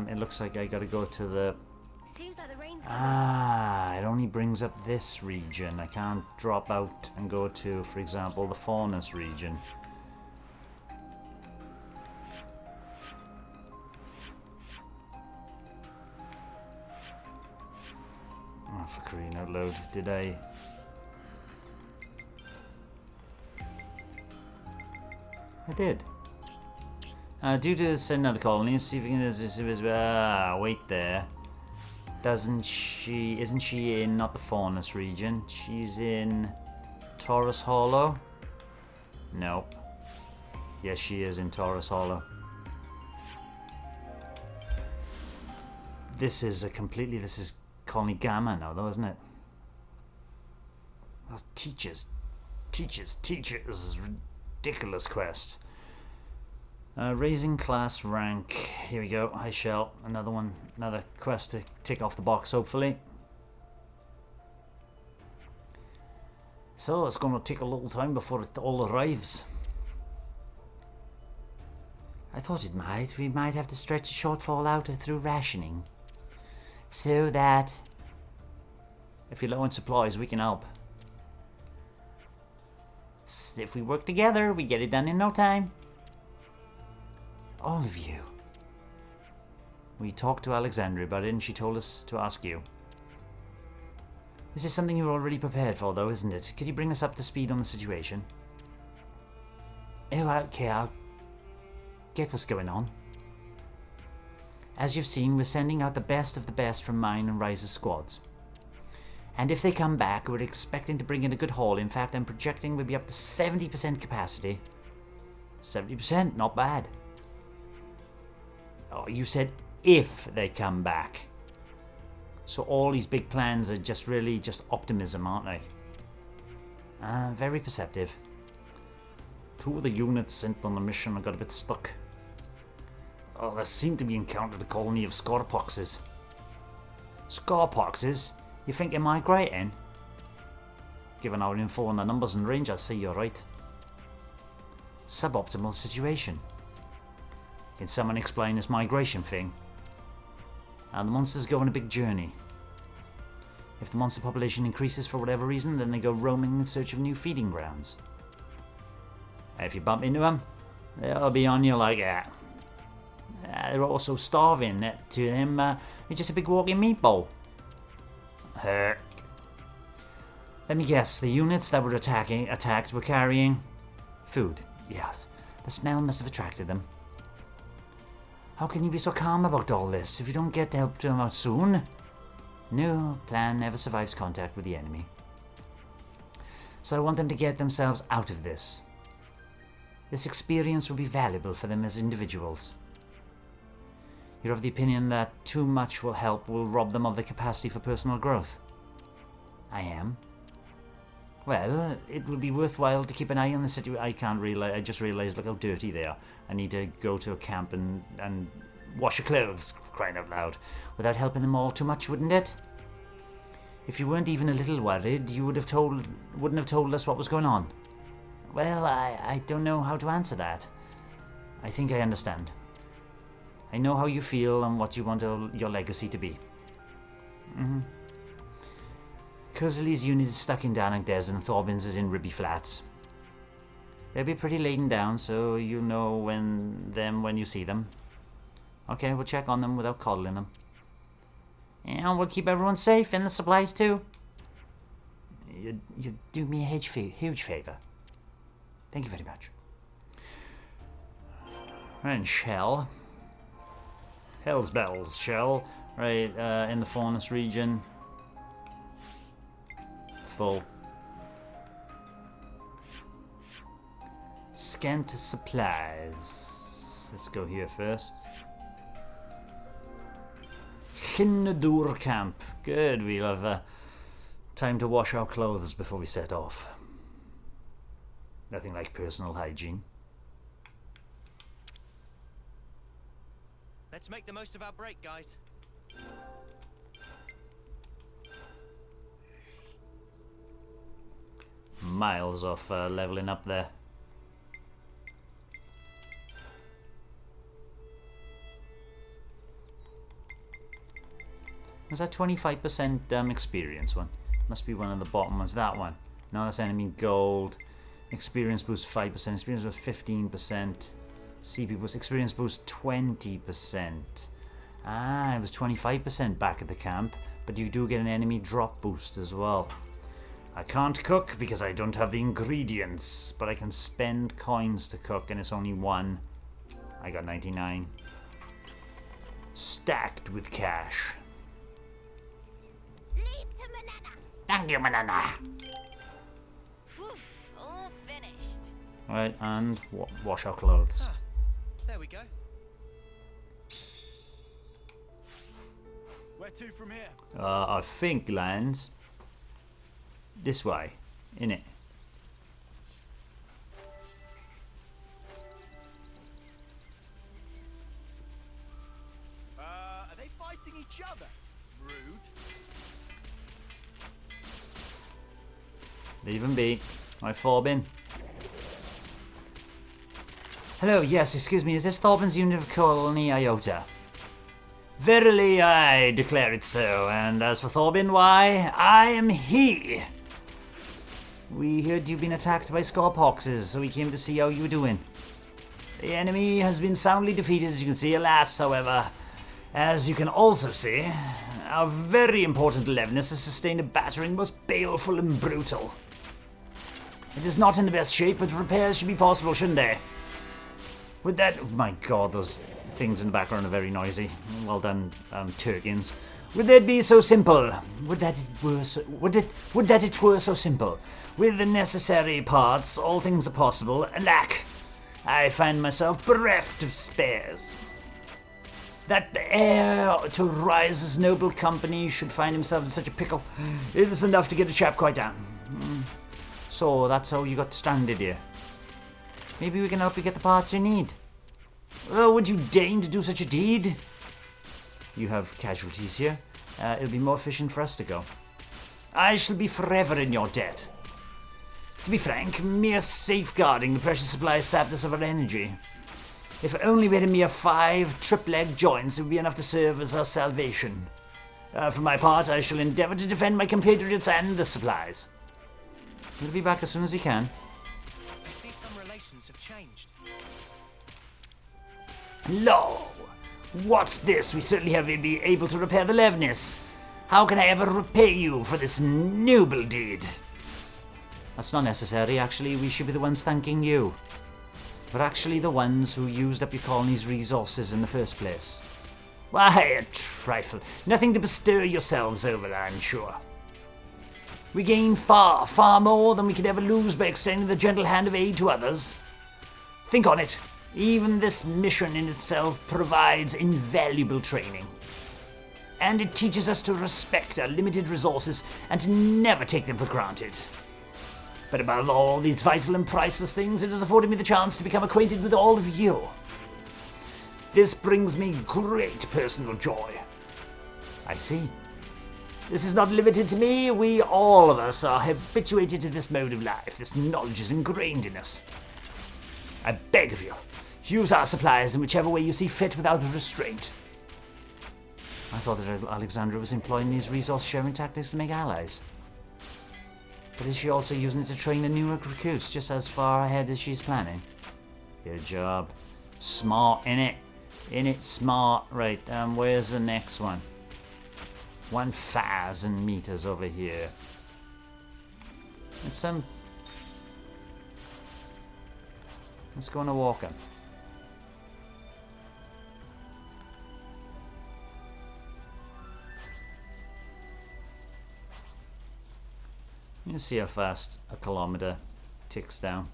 It looks like I gotta go to the, Seems like the rain's coming. it only brings up this region. I can't drop out and go to, for example, the Faunus region. Oh, for crying out loud, did I? I did. Due to send another colony, see if we can. Wait there. Isn't she in not the Faunus region? She's in Taurus Hollow? Nope. Yes, she is in Taurus Hollow. This is Colony Gamma now, though, isn't it? That's teachers. Ridiculous quest. Raising class rank. Here we go. Hi, Shell. Another one. Another quest to tick off the box, hopefully. So, it's going to take a little time before it all arrives. I thought it might. We might have to stretch the shortfall out through rationing. So that if you're low on supplies, we can help. If we work together, we get it done in no time. All of you. We talked to Alexandria about it and she told us to ask you. This is something you're already prepared for, though, isn't it? Could you bring us up to speed on the situation? Oh, okay, I'll get what's going on. As you've seen, we're sending out the best of the best from mine and Rise's squads. And if they come back, we're expecting to bring in a good haul. In fact, I'm projecting we'll be up to 70% capacity. 70%, not bad. Oh, you said if they come back. So all these big plans are just really just optimism, aren't they? Very perceptive. 2 of the units sent on the mission got a bit stuck. Oh, there seemed to be encountered a colony of scorpoxes. Scorpoxes? You think you're migrating? Given our info on the numbers and range, I'd say you're right. Suboptimal situation. Can someone explain this migration thing? And the monsters go on a big journey. If the monster population increases for whatever reason, then they go roaming in search of new feeding grounds. If you bump into them, they'll be on you like that. They're also starving. To them, it's just a big walking meatball. Heck. Let me guess, the units that were attacked were carrying food. Yes, the smell must have attracted them. How can you be so calm about all this if you don't get help to them out soon? No plan ever survives contact with the enemy. So I want them to get themselves out of this. This experience will be valuable for them as individuals. You're of the opinion that too much will rob them of the capacity for personal growth. I am. Well, it would be worthwhile to keep an eye on the situation. I just realised, look how dirty they are. I need to go to a camp and wash your clothes, crying out loud, without helping them all too much, wouldn't it? If you weren't even a little worried, you wouldn't have told us what was going on. Well, I don't know how to answer that. I think I understand. I know how you feel and what you want your legacy to be. Curzely's unit is stuck in Darnock Desert and Thorbin's is in Ribby Flats. They'll be pretty laden down, so you'll know when you see them. Okay, we'll check on them without coddling them. And we'll keep everyone safe and the supplies too. You do me a huge favour. Thank you very much. And Shell. Hell's Bells, Shell. Right, in the Faunus region. Full. Scant supplies. Let's go here first. Hinnadur camp. Good, we'll have time to wash our clothes before we set off. Nothing like personal hygiene. Let's make the most of our break, guys. Miles off leveling up there. Was that 25% experience one? Must be one of the bottom ones. That one. No, that's enemy gold. Experience boost 5%. Experience boost 15%. CP boost. Experience boost 20%. Ah, it was 25% back at the camp. But you do get an enemy drop boost as well. I can't cook because I don't have the ingredients. But I can spend coins to cook and it's only one. I got 99. Stacked with cash. Thank you, Manana. All finished. Right, and wash our clothes. Ah, there we go. Where to from here? I think lands this way, innit? Are they fighting each other? Rude. Leave him be. Right, Thorbin. Hello, yes, excuse me, is this Thorbin's unit of colony Iota? Verily I declare it so, and as for Thorbin, why, I am he! We heard you've been attacked by Scorpoxes, so we came to see how you were doing. The enemy has been soundly defeated, as you can see. Alas, however, as you can also see, our very important Levinus has sustained a battering most baleful and brutal. It is not in the best shape, but repairs should be possible, shouldn't they? Would that... Oh my god, those things in the background are very noisy. Well done, Turkins. Would that be so simple? Would that it were so simple? With the necessary parts, all things are possible. Alack, I find myself bereft of spares. That the heir to Rise's noble company should find himself in such a pickle, it is enough to get a chap quite down. So that's how you got stranded here. Maybe we can help you get the parts you need. Oh, would you deign to do such a deed? You have casualties here. It'll be more efficient for us to go. I shall be forever in your debt. To be frank, mere safeguarding the precious supply sapped us of our energy. If only we had a mere 5 trip-leg joints, it would be enough to serve as our salvation. For my part, I shall endeavour to defend my compatriots and the supplies. We'll be back as soon as we can. I see some relations have changed. Lo! What's this? We certainly have be able to repair the Levinus. How can I ever repay you for this noble deed? That's not necessary, actually. We should be the ones thanking you. but actually the ones who used up your colony's resources in the first place. Why, a trifle. Nothing to bestir yourselves over, I'm sure. We gain far, far more than we could ever lose by extending the gentle hand of aid to others. Think on it. Even this mission in itself provides invaluable training. And it teaches us to respect our limited resources and to never take them for granted. But above all these vital and priceless things, it has afforded me the chance to become acquainted with all of you. This brings me great personal joy. I see. This is not limited to me. We, all of us, are habituated to this mode of life. This knowledge is ingrained in us. I beg of you, use our supplies in whichever way you see fit without restraint. I thought that Alexandra was employing these resource-sharing tactics to make allies. But is she also using it to train the new recruits just as far ahead as she's planning? Good job. Smart, innit? Innit, smart. Right, where's the next one? 1,000 meters over here. Let's go on a walker. You see how fast a kilometer ticks down.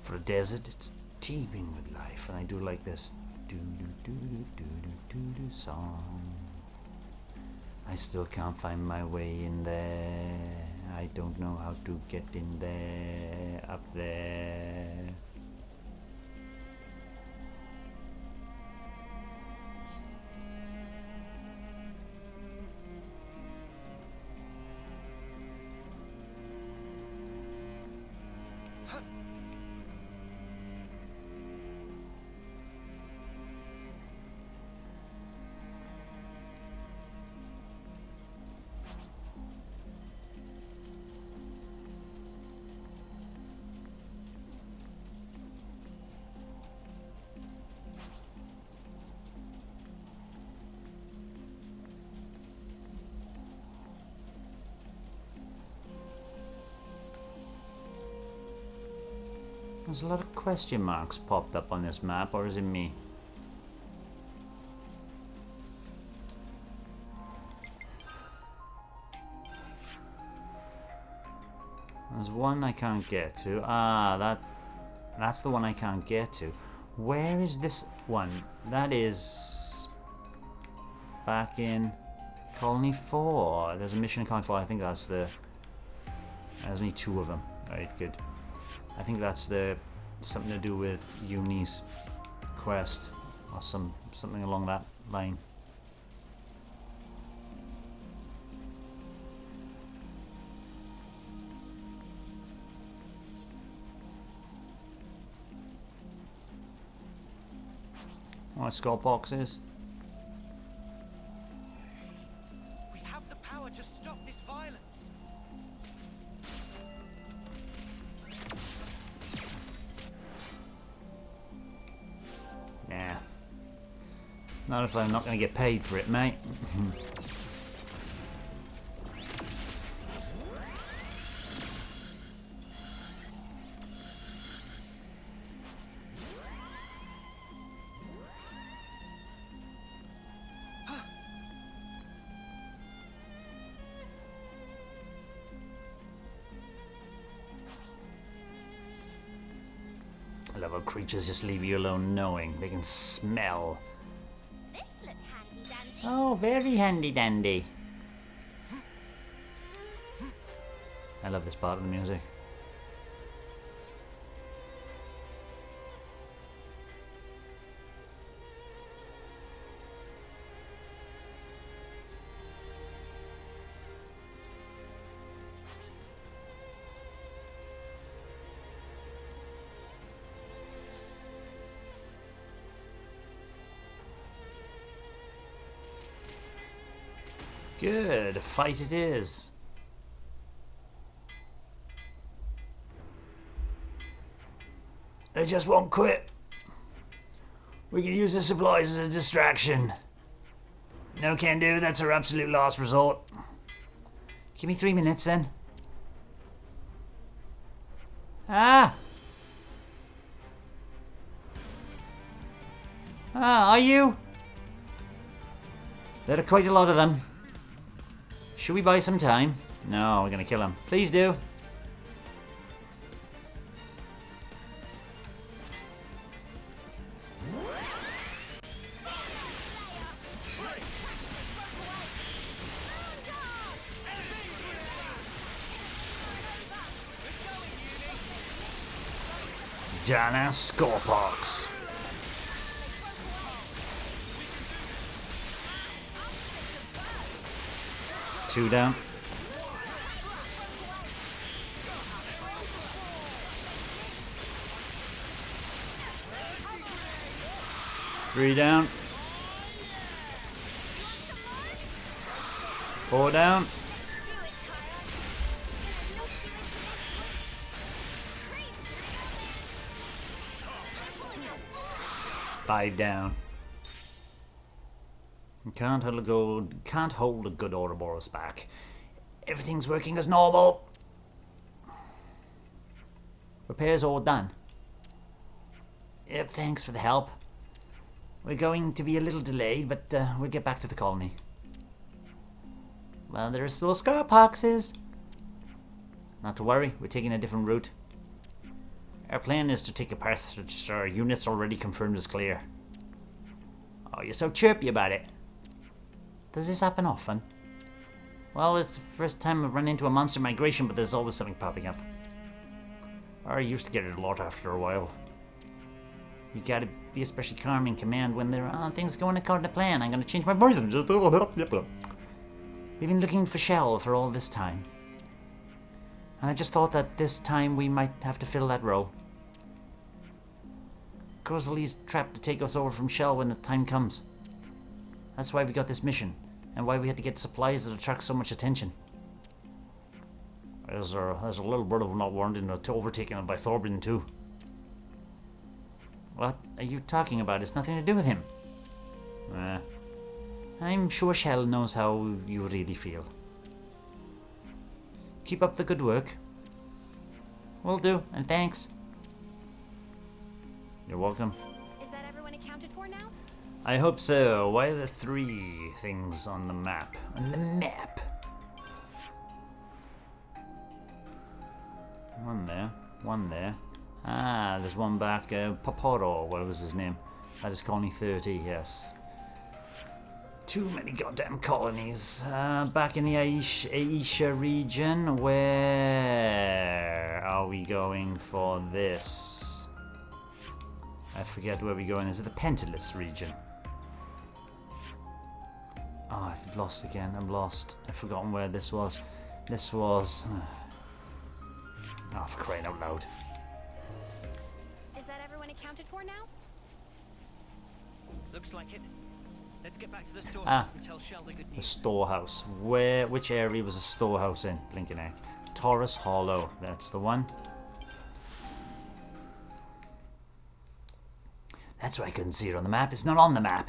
For a desert, it's teeming with life, and I do like this do song. I still can't find my way in there. I don't know how to get in there, up there. There's a lot of question marks popped up on this map, or is it me? There's one I can't get to. That's the one I can't get to. Where is this one? That is back in Colony 4. There's a mission in Colony 4. I think that's the... There's only 2 of them. Alright, good. I think that's the something to do with Uni's quest or something along that line. What skull box is? We have the power to stop this violence. Nah. Not if I'm not going to get paid for it, mate. I love how creatures just leave you alone knowing they can smell. This look handy dandy. Oh, very handy dandy. I love this part of the music. Good, a fight it is. They just won't quit. We can use the supplies as a distraction. No can do, that's our absolute last resort. Give me 3 minutes then. Ah! Ah, are you? There are quite a lot of them. Should we buy some time? No, we're gonna kill them. Please do. Dana Scorpox. Two down. Three down. Four down. Five down. Can't hold a good Ouroboros back. Everything's working as normal. Repairs all done. Thanks for the help. We're going to be a little delayed, but we'll get back to the colony. Well, there are still scar poxes. Not to worry, we're taking a different route. Our plan is to take a path which our units already confirmed is clear. Oh, you're so chirpy about it. Does this happen often? Well, it's the first time I've run into a monster migration, but there's always something popping up. I used to get it a lot after a while. You gotta be especially calm in command when there are things going according to plan. I'm gonna change my voice. We've been looking for Shell for all this time. And I just thought that this time we might have to fill that role. Crozely's trapped to take us over from Shell when the time comes. That's why we got this mission, and why we had to get supplies that attract so much attention. There's a little bit of not wanting to overtaken by Thorbjorn too. What are you talking about? It's nothing to do with him. I'm sure Shell knows how you really feel. Keep up the good work. Will do, and thanks. You're welcome. Is that everyone accounted for now? I hope so. Why are there 3 things on the map? On the map. One there. One there. Ah, there's one back. Poporo, what was his name? That is colony 30, yes. Too many goddamn colonies. Back in the Aisha region. Where are we going for this? I forget where we're going. Is it the Pentalus region? Oh, I've lost again. I'm lost. I've forgotten where this was. This was... Oh, for crying out loud. Is that everyone accounted for now? Looks like it. Let's get back to the storehouse and tell Shell the good The news. storehouse. Which area was the storehouse in? Blinking egg. Taurus Hollow. That's the one. That's why I couldn't see it on the map. It's not on the map.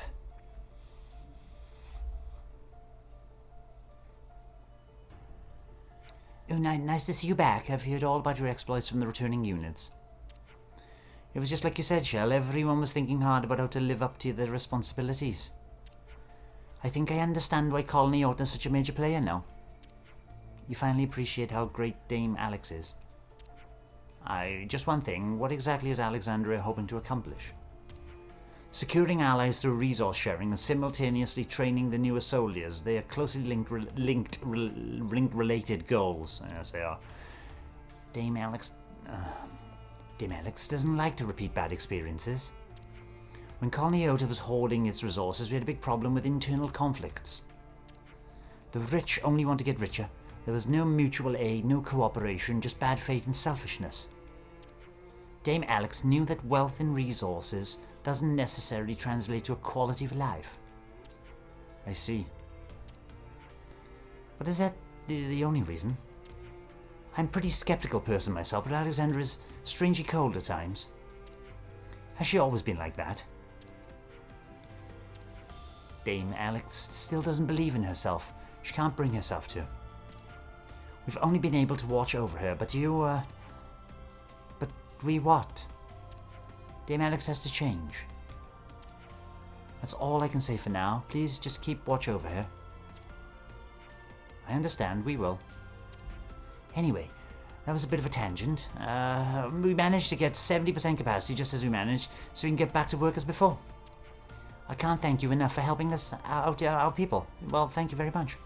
Oh, nice to see you back. I've heard all about your exploits from the returning units. It was just like you said, Shell. Everyone was thinking hard about how to live up to their responsibilities. I think I understand why Colony Orton is such a major player now. You finally appreciate how great Dame Alex is. Just one thing. What exactly is Alexandria hoping to accomplish? Securing allies through resource sharing and simultaneously training the newer soldiers. They are closely linked related goals. Yes, they are. Dame Alex doesn't like to repeat bad experiences. When Colony Ota was hoarding its resources, we had a big problem with internal conflicts. The rich only want to get richer. There was no mutual aid, no cooperation, just bad faith and selfishness. Dame Alex knew that wealth and resources doesn't necessarily translate to a quality of life. I see. But is that the only reason? I'm a pretty skeptical person myself, but Alexandra is strangely cold at times. Has she always been like that? Dame Alex still doesn't believe in herself. She can't bring herself to. We've only been able to watch over her, but you, But we what? Dame Alex has to change. That's all I can say for now. Please just keep watch over her. I understand, we will. Anyway, that was a bit of a tangent. We managed to get 70% capacity just as we managed, so we can get back to work as before. I can't thank you enough for helping us out, our people. Well, thank you very much.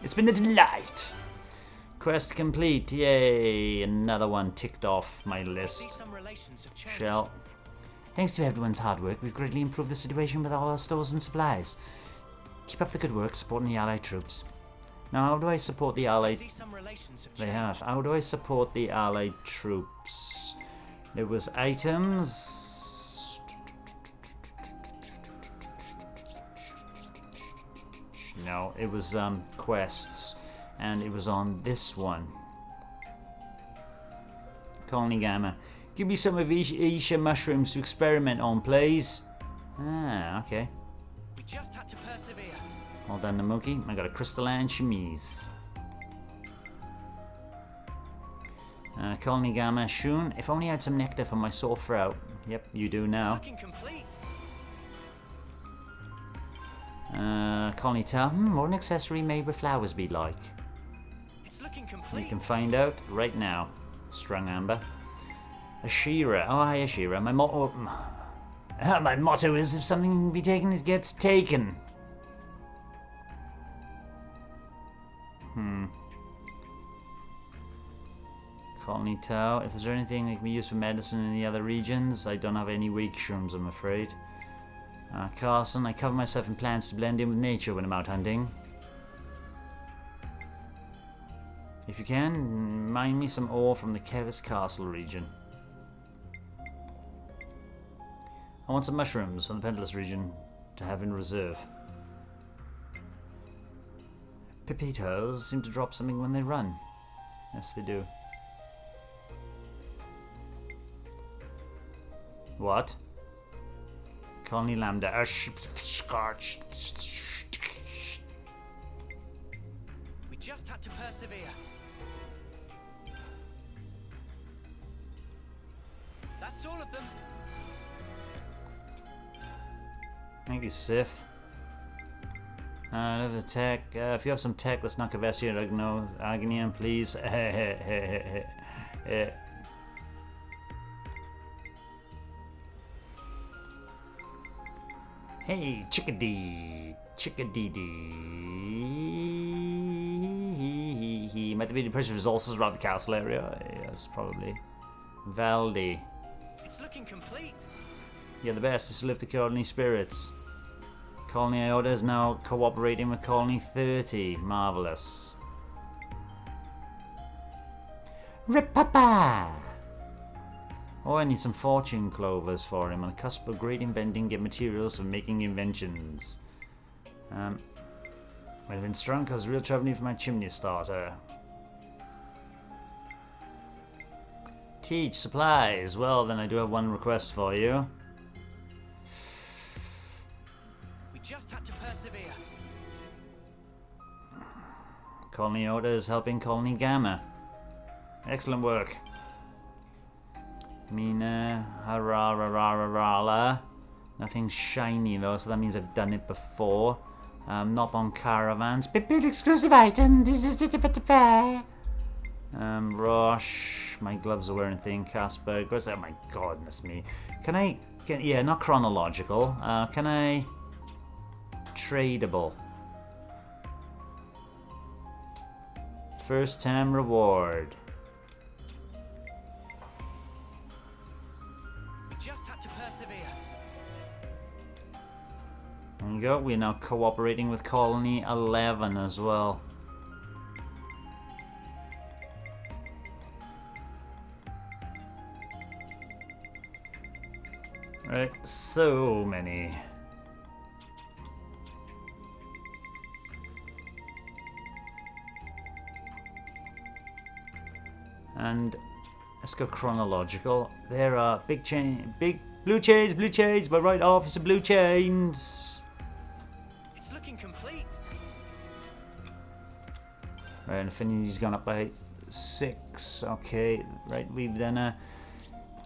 It's been a delight. Quest complete. Yay. Another one ticked off my list. Some relations have changed. Shell. Thanks to everyone's hard work, we've greatly improved the situation with all our stores and supplies. Keep up the good work supporting the Allied troops. Now, how do I support the Allied... See, some relations have They changed. have. How do I support the Allied troops? It was items... No, it was quests, and it was on this one. Colony Gamma. Give me some of Isha mushrooms to experiment on, please. Ah, okay. We just had to persevere. All done, Namuki. I got a crystalline chemise. Colony Gamma. Shun, if only I had some nectar for my sore throat. Yep, you do now. Looking complete. Colony Tau. What an accessory made with flowers be like? It's looking You complete. can find out right now. Strung Amber. Ashira. Oh, hi, Ashira. My motto is if something can be taken, it gets taken. Colony Tau. If there's anything that can be used for medicine in the other regions, I don't have any weak shrooms, I'm afraid. Carson. I cover myself in plants to blend in with nature when I'm out hunting. If you can, mine me some ore from the Kevis Castle region. I want some mushrooms from the Pendulous region to have in reserve. Pepitos seem to drop something when they run. Yes, they do. What? Colony Lambda. We just had to persevere. That's all of them. Thank you, Sif. Another tech. If you have some tech, let's knock a Vestia Agnium, please. Hey, chickadee. Chickadee. Might be the pressure resources around the castle area. Yes, probably. Valdi. It's looking complete. You're the best to lift the colony spirits. Colony Iota is now cooperating with Colony 30. Marvelous. Ripapa! Oh, I need some fortune clovers for him. On the cusp of great inventing, get materials for making inventions. Might have been strong because real trouble for my chimney starter. Teach supplies. Well, then I do have one request for you. We just had to persevere. Colony Iota is helping Colony Gamma. Excellent work. Mina, hararararala. Nothing shiny though, so that means I've done it before. Not on caravans. Build exclusive item. Rosh. My gloves are wearing thin. Casper. Where's that? Oh my goodness me. Can I get? Yeah, not chronological. Can I? Tradable. First time reward. Just had to persevere. There you go. We're now cooperating with Colony 11 as well. Right, so many. And let's go chronological. There are big blue chains, my right officer, blue chains. It's looking complete. Right, and affinity's gone up by 6. Okay, right, we've then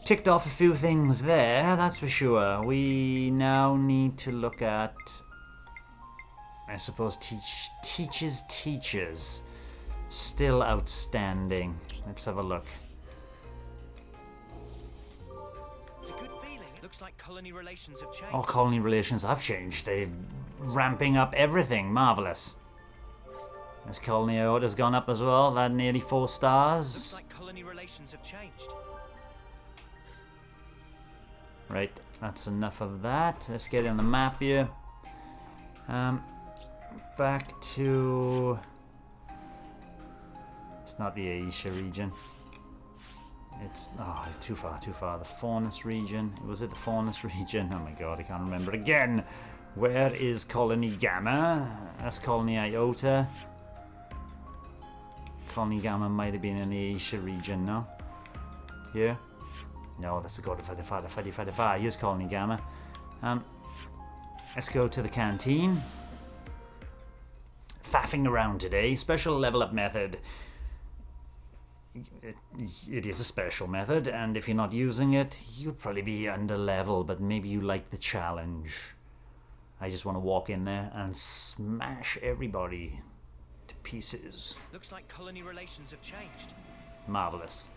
ticked off a few things there, that's for sure. We now need to look at, I suppose, teachers. Still outstanding. Let's have a look. It's a good feeling. It looks like colony relations have changed. All colony relations have changed. They're ramping up everything. Marvellous. This colony order's gone up as well. That nearly 4 stars. Looks like colony relations have changed. Right, that's enough of that. Let's get on the map here. Back to... It's not the Asia region. It's... Oh, too far. The Faunus region. Was it the Faunus region? Oh my god, I can't remember again. Where is Colony Gamma? That's Colony Iota. Colony Gamma might have been in the Asia region, no? Here? No, that's the God of Fadi. Here's Colony Gamma. Let's go to the canteen. Faffing around today. Special level up method. It is a special method, and if you're not using it, you'll probably be under level, but maybe you like the challenge. I just want to walk in there and smash everybody to pieces. Looks like colony relations have changed. Marvelous.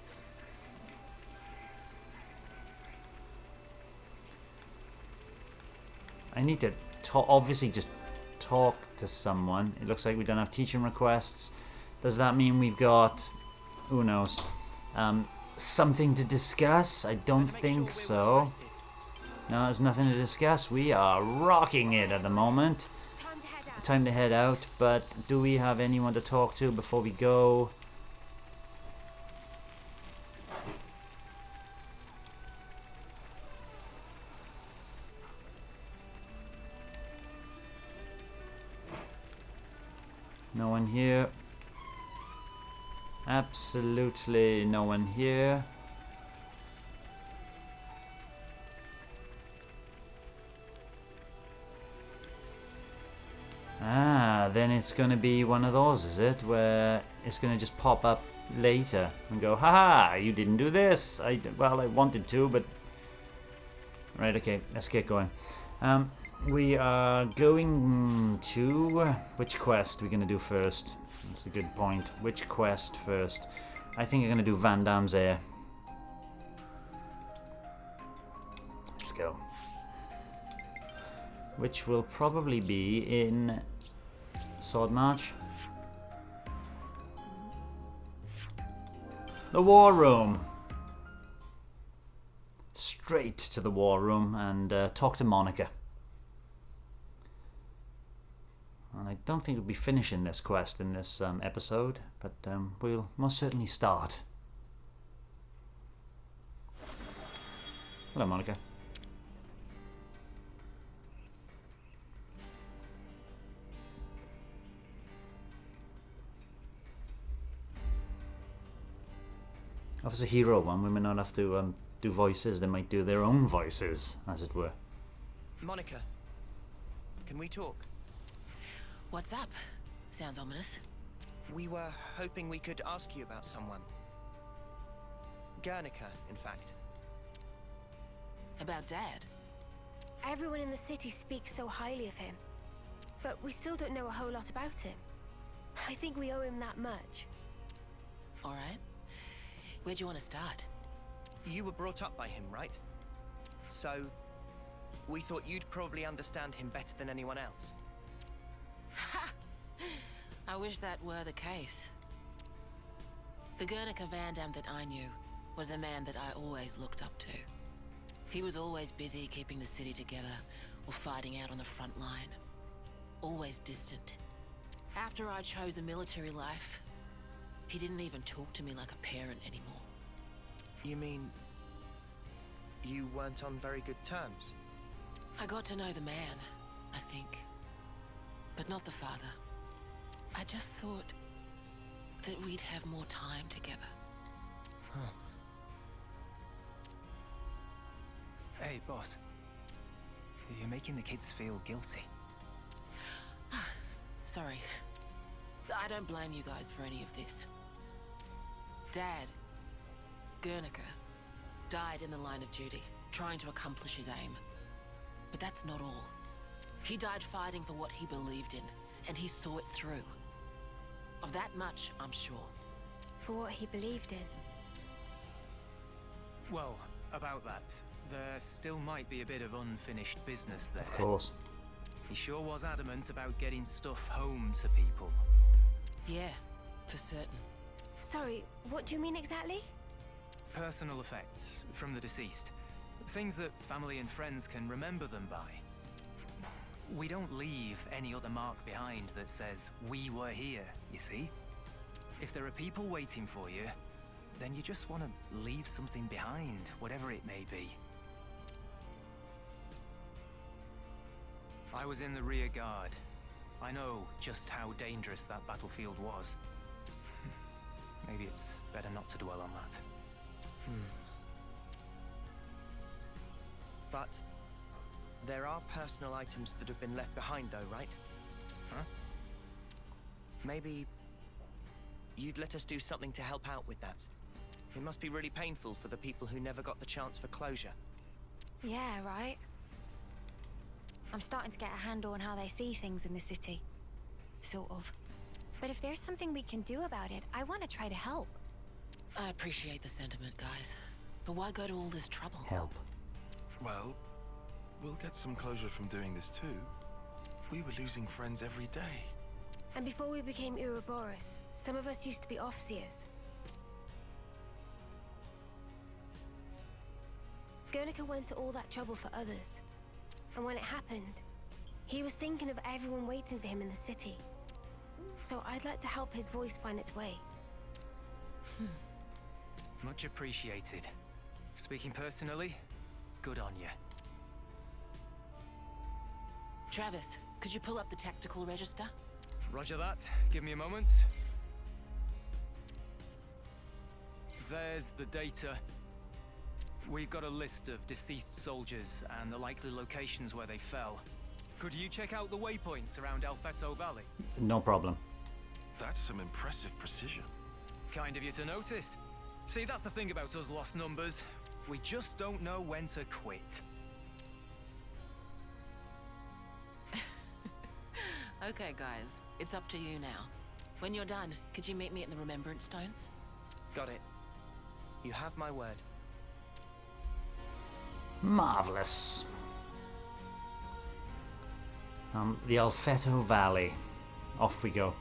I need to obviously just talk to someone. It looks like we don't have teaching requests. Does that mean we've got, who knows, something to discuss? I don't think so. No, there's nothing to discuss. We are rocking it at the moment. Time to head out, but do we have anyone to talk to before we go? No one here. Absolutely no one here. Ah, then it's going to be one of those, is it? Where it's going to just pop up later and go, haha, you didn't do this. Well, I wanted to, but... Right, okay, let's get going. We are going to... Which quest are we going to do first? That's a good point. Which quest first? I think I'm going to do Vandham's Heir. Let's go. Which will probably be in Sword March. The War Room. Straight to the War Room and talk to Monica. And I don't think we'll be finishing this quest in this episode, but we'll most certainly start. Hello, Monica. Officer Hero one, we may not have to do voices, they might do their own voices, as it were. Monica, can we talk? What's up? Sounds ominous. We were hoping we could ask you about someone. Guernica, in fact. About Dad? Everyone in the city speaks so highly of him. But we still don't know a whole lot about him. I think we owe him that much. Alright. Where'd you want to start? You were brought up by him, right? So, we thought you'd probably understand him better than anyone else. Ha! I wish that were the case. The Guernica Vandham that I knew was a man that I always looked up to. He was always busy keeping the city together or fighting out on the front line. Always distant. After I chose a military life, he didn't even talk to me like a parent anymore. You mean... you weren't on very good terms? I got to know the man, I think. But not the father. I just thought that we'd have more time together. Huh. Hey, boss. You're making the kids feel guilty. Sorry. I don't blame you guys for any of this. Dad, Guernica, died in the line of duty, trying to accomplish his aim. But that's not all. He died fighting for what he believed in, and he saw it through. Of that much, I'm sure. For what he believed in. Well, about that, there still might be a bit of unfinished business there. Of course. He sure was adamant about getting stuff home to people. Yeah, for certain. Sorry, what do you mean exactly? Personal effects from the deceased. Things that family and friends can remember them by. We don't leave any other mark behind that says, we were here, you see? If there are people waiting for you, then you just want to leave something behind, whatever it may be. I was in the rear guard. I know just how dangerous that battlefield was. Maybe it's better not to dwell on that. But there are personal items that have been left behind though, right? Huh? Maybe you'd let us do something to help out with that. It must be really painful for the people who never got the chance for closure. Yeah, right. I'm starting to get a handle on how they see things in the city. Sort of. But if there's something we can do about it, I want to try to help. I appreciate the sentiment, guys. But why go to all this trouble? Help. Well, we'll get some closure from doing this too. We were losing friends every day. And before we became Ouroboros, some of us used to be Offseers. Guernica went to all that trouble for others. And when it happened, he was thinking of everyone waiting for him in the city. So I'd like to help his voice find its way. Much appreciated. Speaking personally, good on you. Travis, could you pull up the tactical register? Roger that. Give me a moment. There's the data. We've got a list of deceased soldiers and the likely locations where they fell. Could you check out the waypoints around Alfeto Valley? No problem. That's some impressive precision. Kind of you to notice. See, that's the thing about us lost numbers. We just don't know when to quit. Okay, guys. It's up to you now. When you're done, could you meet me at the Remembrance Stones? Got it. You have my word. Marvelous. The Alfeto Valley. Off we go.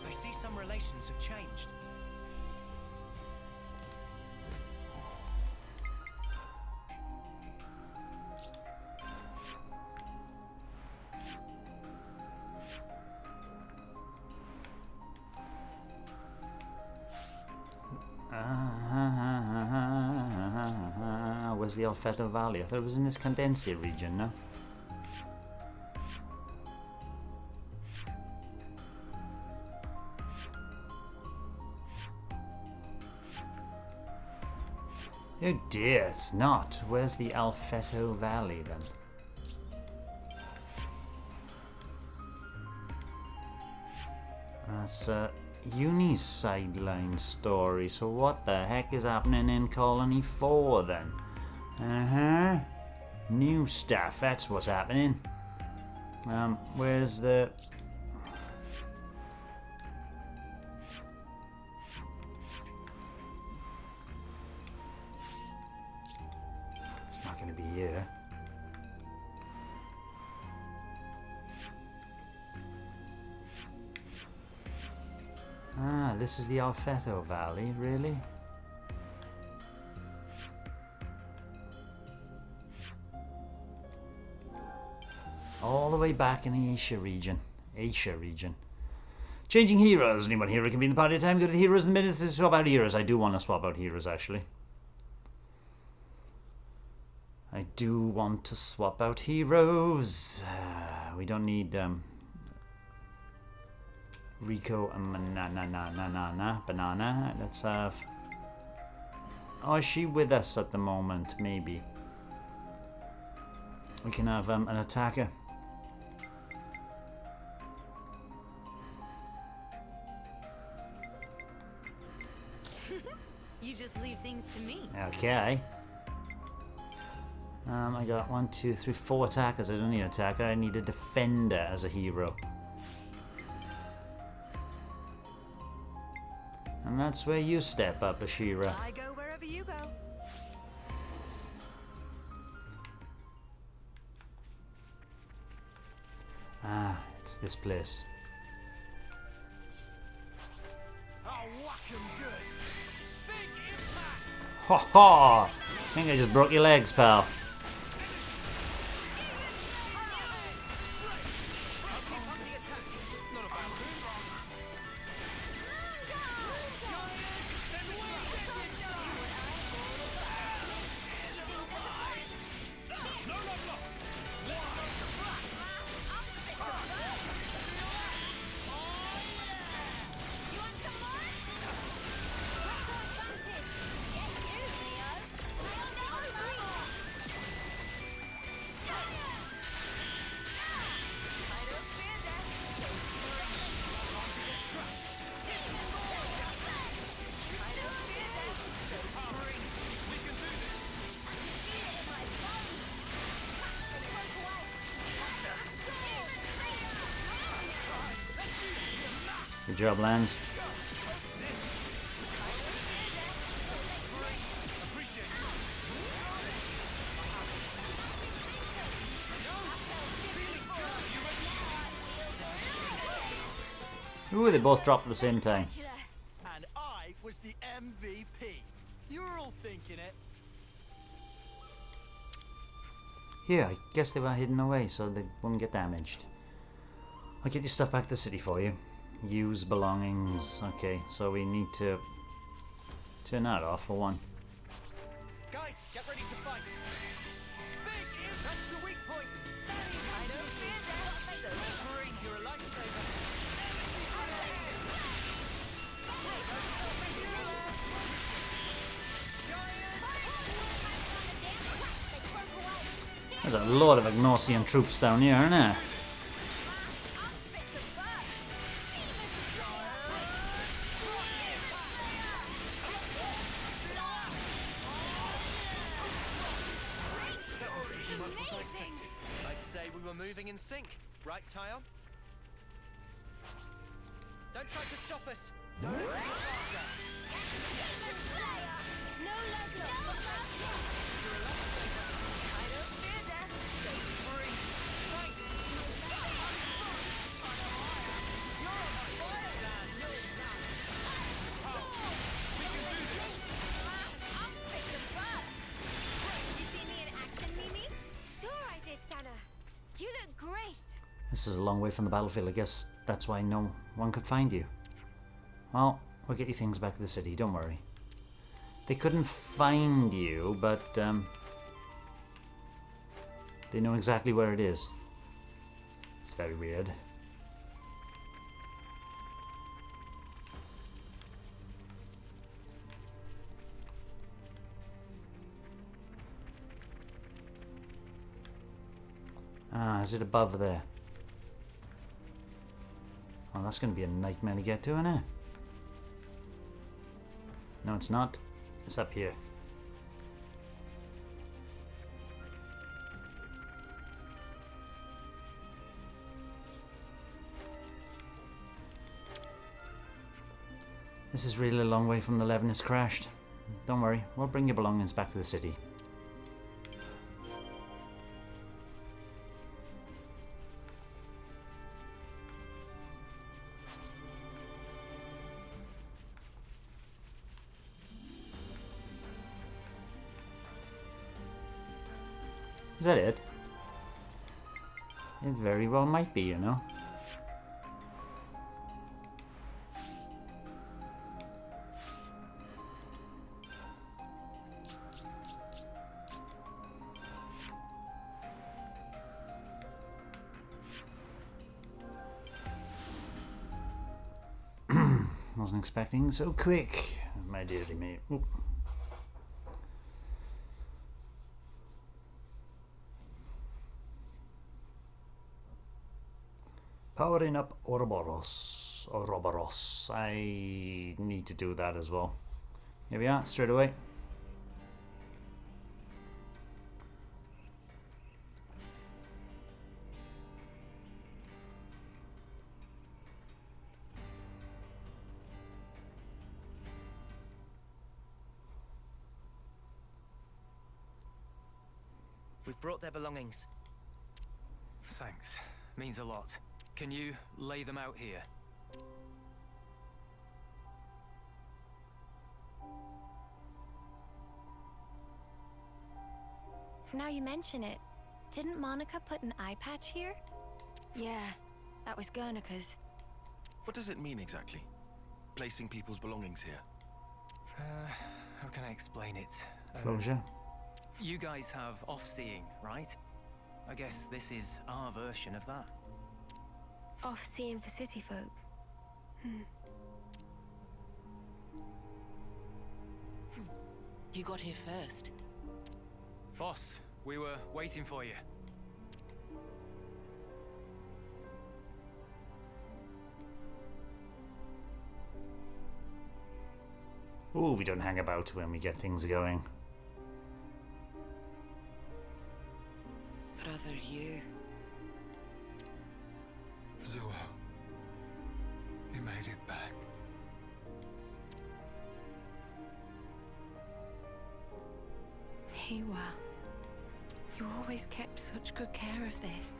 I see some relations have changed. Where's the Alfeto Valley? I thought it was in this Condensia region, no? Oh dear, it's not. Where's the Alfeto Valley then? That's Uni's sideline story, so what the heck is happening in Colony 4 then? New stuff, that's what's happening. Where's the... It's not going to be here. Ah, this is the Alfeto Valley, really? All the way back in the Asia region. Changing heroes. Anyone hero can be in the party at a time. Go to the heroes in the minutes to swap out heroes. I do want to swap out heroes, actually. I do want to swap out heroes. We don't need... Rico and Banana. Let's have... Oh, is she with us at the moment? Maybe. We can have an attacker. You just leave things to me. Okay. I got 1, 2, 3, 4 attackers. I don't need an attacker. I need a defender as a hero. And that's where you step up, Ashira. I go wherever you go. Ah, it's this place. I'll whack 'em good. Big impact. Ha ha! I think I just broke your legs, pal. Good job, Lance. Ooh, they both dropped at the same time. And I was the MVP. You were all thinking it. Yeah, I guess they were hidden away so they wouldn't get damaged. I'll get your stuff back to the city for you. Use belongings. Okay, so we need to turn that off for one. Guys, get ready to fight. Big impact. That's the weak point. I don't fear death. So bring your lifesaver. There's a lot of Agnosian troops down here, isn't there? I'd say we were moving in sync, right, Tyon? Don't try to stop us. This is a long way from the battlefield. I guess that's why no one could find you. Well, we'll get you things back to the city, don't worry. They couldn't find you, but they know exactly where it is. It's very weird. Ah, is it above there? Well, that's going to be a nightmare to get to, isn't it? No, it's not. It's up here. This is really a long way from the Leavenworth crashed. Don't worry, we'll bring your belongings back to the city. Is that it? It very well might be, you know. Wasn't expecting so quick, my dearly mate. Oop. Powering up Ouroboros. I need to do that as well. Here we are, straight away. We've brought their belongings. Thanks. Means a lot. Can you lay them out here? Now you mention it, didn't Monica put an eye patch here? Yeah, that was Guernica's. What does it mean exactly? Placing people's belongings here? How can I explain it? Closure. You guys have off-seeing, right? I guess this is our version of that. Off-seeing for city folk. You got here first. Boss, we were waiting for you. Ooh, we don't hang about when we get things going. Brother, you. Zua, you made it back. Hiwa, you always kept such good care of this.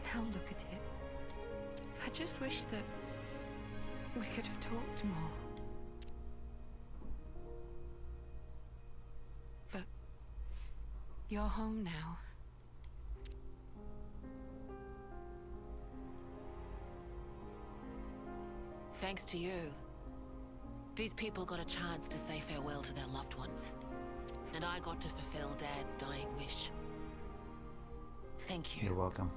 Now look at it. I just wish that we could have talked more. But you're home now. Thanks to you, these people got a chance to say farewell to their loved ones. And I got to fulfill Dad's dying wish. Thank you. You're welcome.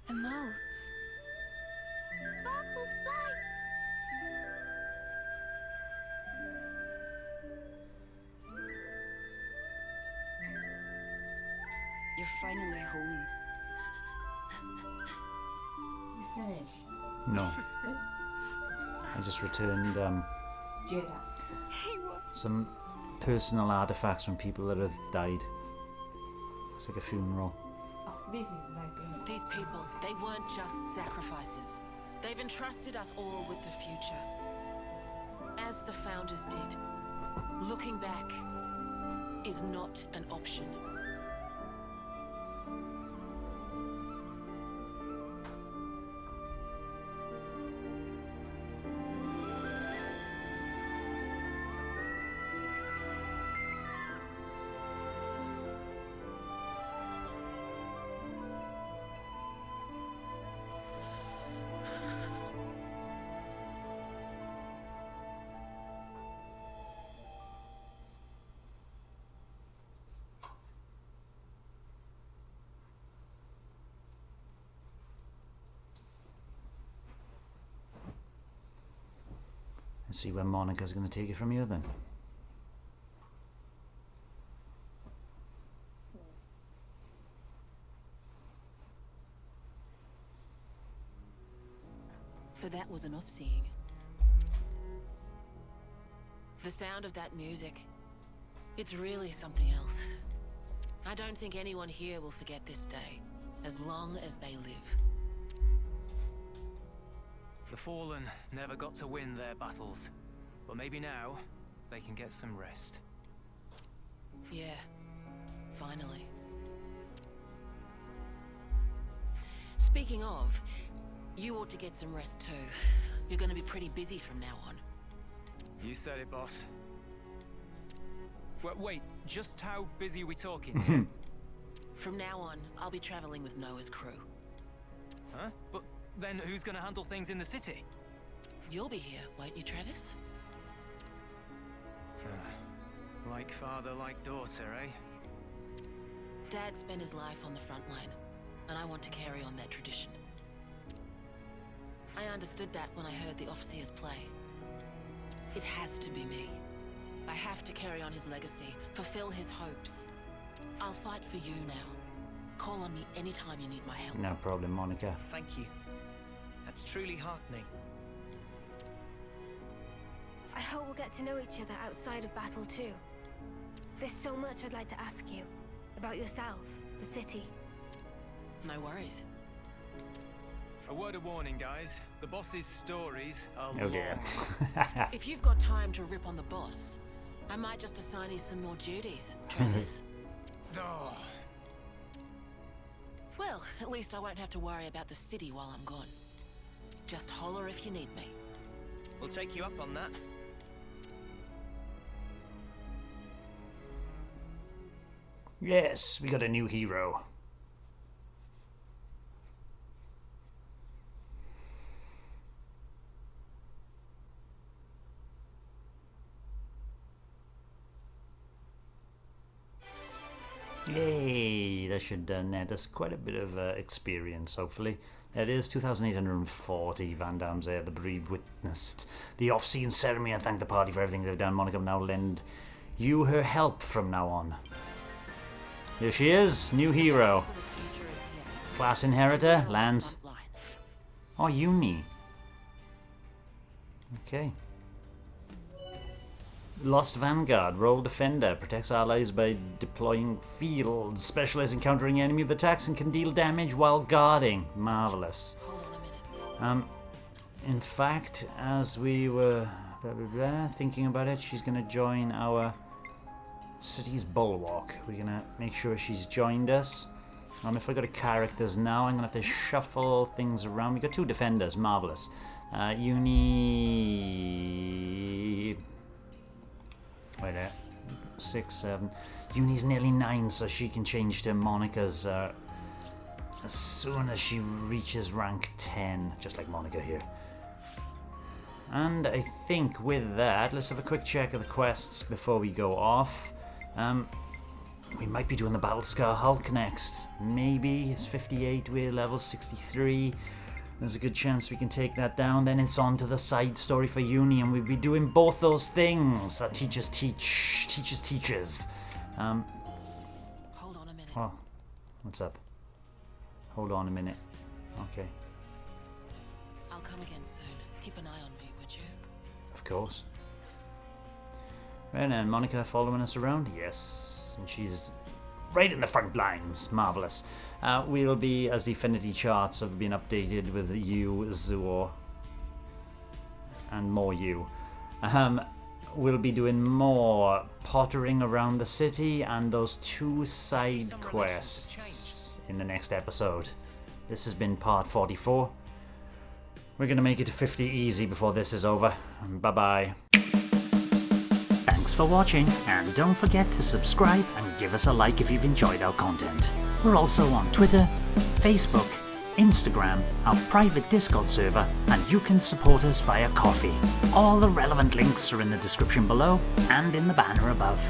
The moats. Sparkles fly! You're finally home. You finished? No. I just returned Jedi. some personal artifacts from people that have died. It's like a funeral. Oh, this is like These people, they weren't just sacrifices. They've entrusted us all with the future. As the Founders did. Looking back is not an option. Let's see where Monica's going to take it from here then. So that was enough seeing. The sound of that music, it's really something else. I don't think anyone here will forget this day, as long as they live. The Fallen never got to win their battles, but maybe now they can get some rest. Yeah, finally. Speaking of, you ought to get some rest too. You're gonna be pretty busy from now on. You said it, boss. Wait, just how busy are we talking here? From now on, I'll be traveling with Noah's crew. Huh? But then who's gonna handle things in the city? You'll be here, won't you, Travis? Like father, like daughter, eh? Dad spent his life on the front line, and I want to carry on that tradition. I understood that when I heard the Officers play. It has to be me. I have to carry on his legacy, fulfill his hopes. I'll fight for you now. Call on me anytime you need my help. No problem, Monica. Thank you. That's truly heartening. I hope we'll get to know each other outside of battle too. There's so much I'd like to ask you. About yourself, the city. No worries. A word of warning, guys. The boss's stories are Oh dear. long. If you've got time to rip on the boss, I might just assign you some more duties, Travis. Oh. Well, at least I won't have to worry about the city while I'm gone. Just holler if you need me. We'll take you up on that. Yes, we got a new hero. Yay, that should net us quite a bit of experience, hopefully. That is 2,840 Van Dam's there, the bereaved witnessed the off-scene ceremony and thanked the party for everything they've done. Monica will now lend you her help from now on. Here she is, new hero. Class inheritor, lands. Oh, Uni. Okay. Lost Vanguard, role defender, protects allies by deploying fields, specializes in countering enemy with attacks and can deal damage while guarding. Marvelous. In fact, as we were thinking about it, she's going to join our city's bulwark. We're going to make sure she's joined us. If I go to characters now, I'm going to have to shuffle things around. We got two defenders, marvelous. Uni... Wait there. 6, 7. Uni's nearly 9, so she can change to Monica's as soon as she reaches rank 10, just like Monica here. And I think with that, let's have a quick check of the quests before we go off. We might be doing the Battlescar Hulk next. Maybe. It's 58, we're level 63. There's a good chance we can take that down. Then it's on to the side story for Uni, and we'll be doing both those things that teachers teach. Teachers teaches. Hold on a minute. Oh, what's up? Hold on a minute. Okay. I'll come again soon. Keep an eye on me, would you? Of course. Right, and Monica following us around? Yes. And she's right in the front lines. Marvelous. We'll be, as the affinity charts have been updated with you, Zuo, and more you. We'll be doing more pottering around the city and those 2 side quests in the next episode. This has been part 44. We're going to make it to 50 easy before this is over. Bye-bye. Thanks for watching, and don't forget to subscribe and give us a like if you've enjoyed our content. We're also on Twitter, Facebook, Instagram, our private Discord server, and you can support us via Ko-fi. All the relevant links are in the description below and in the banner above.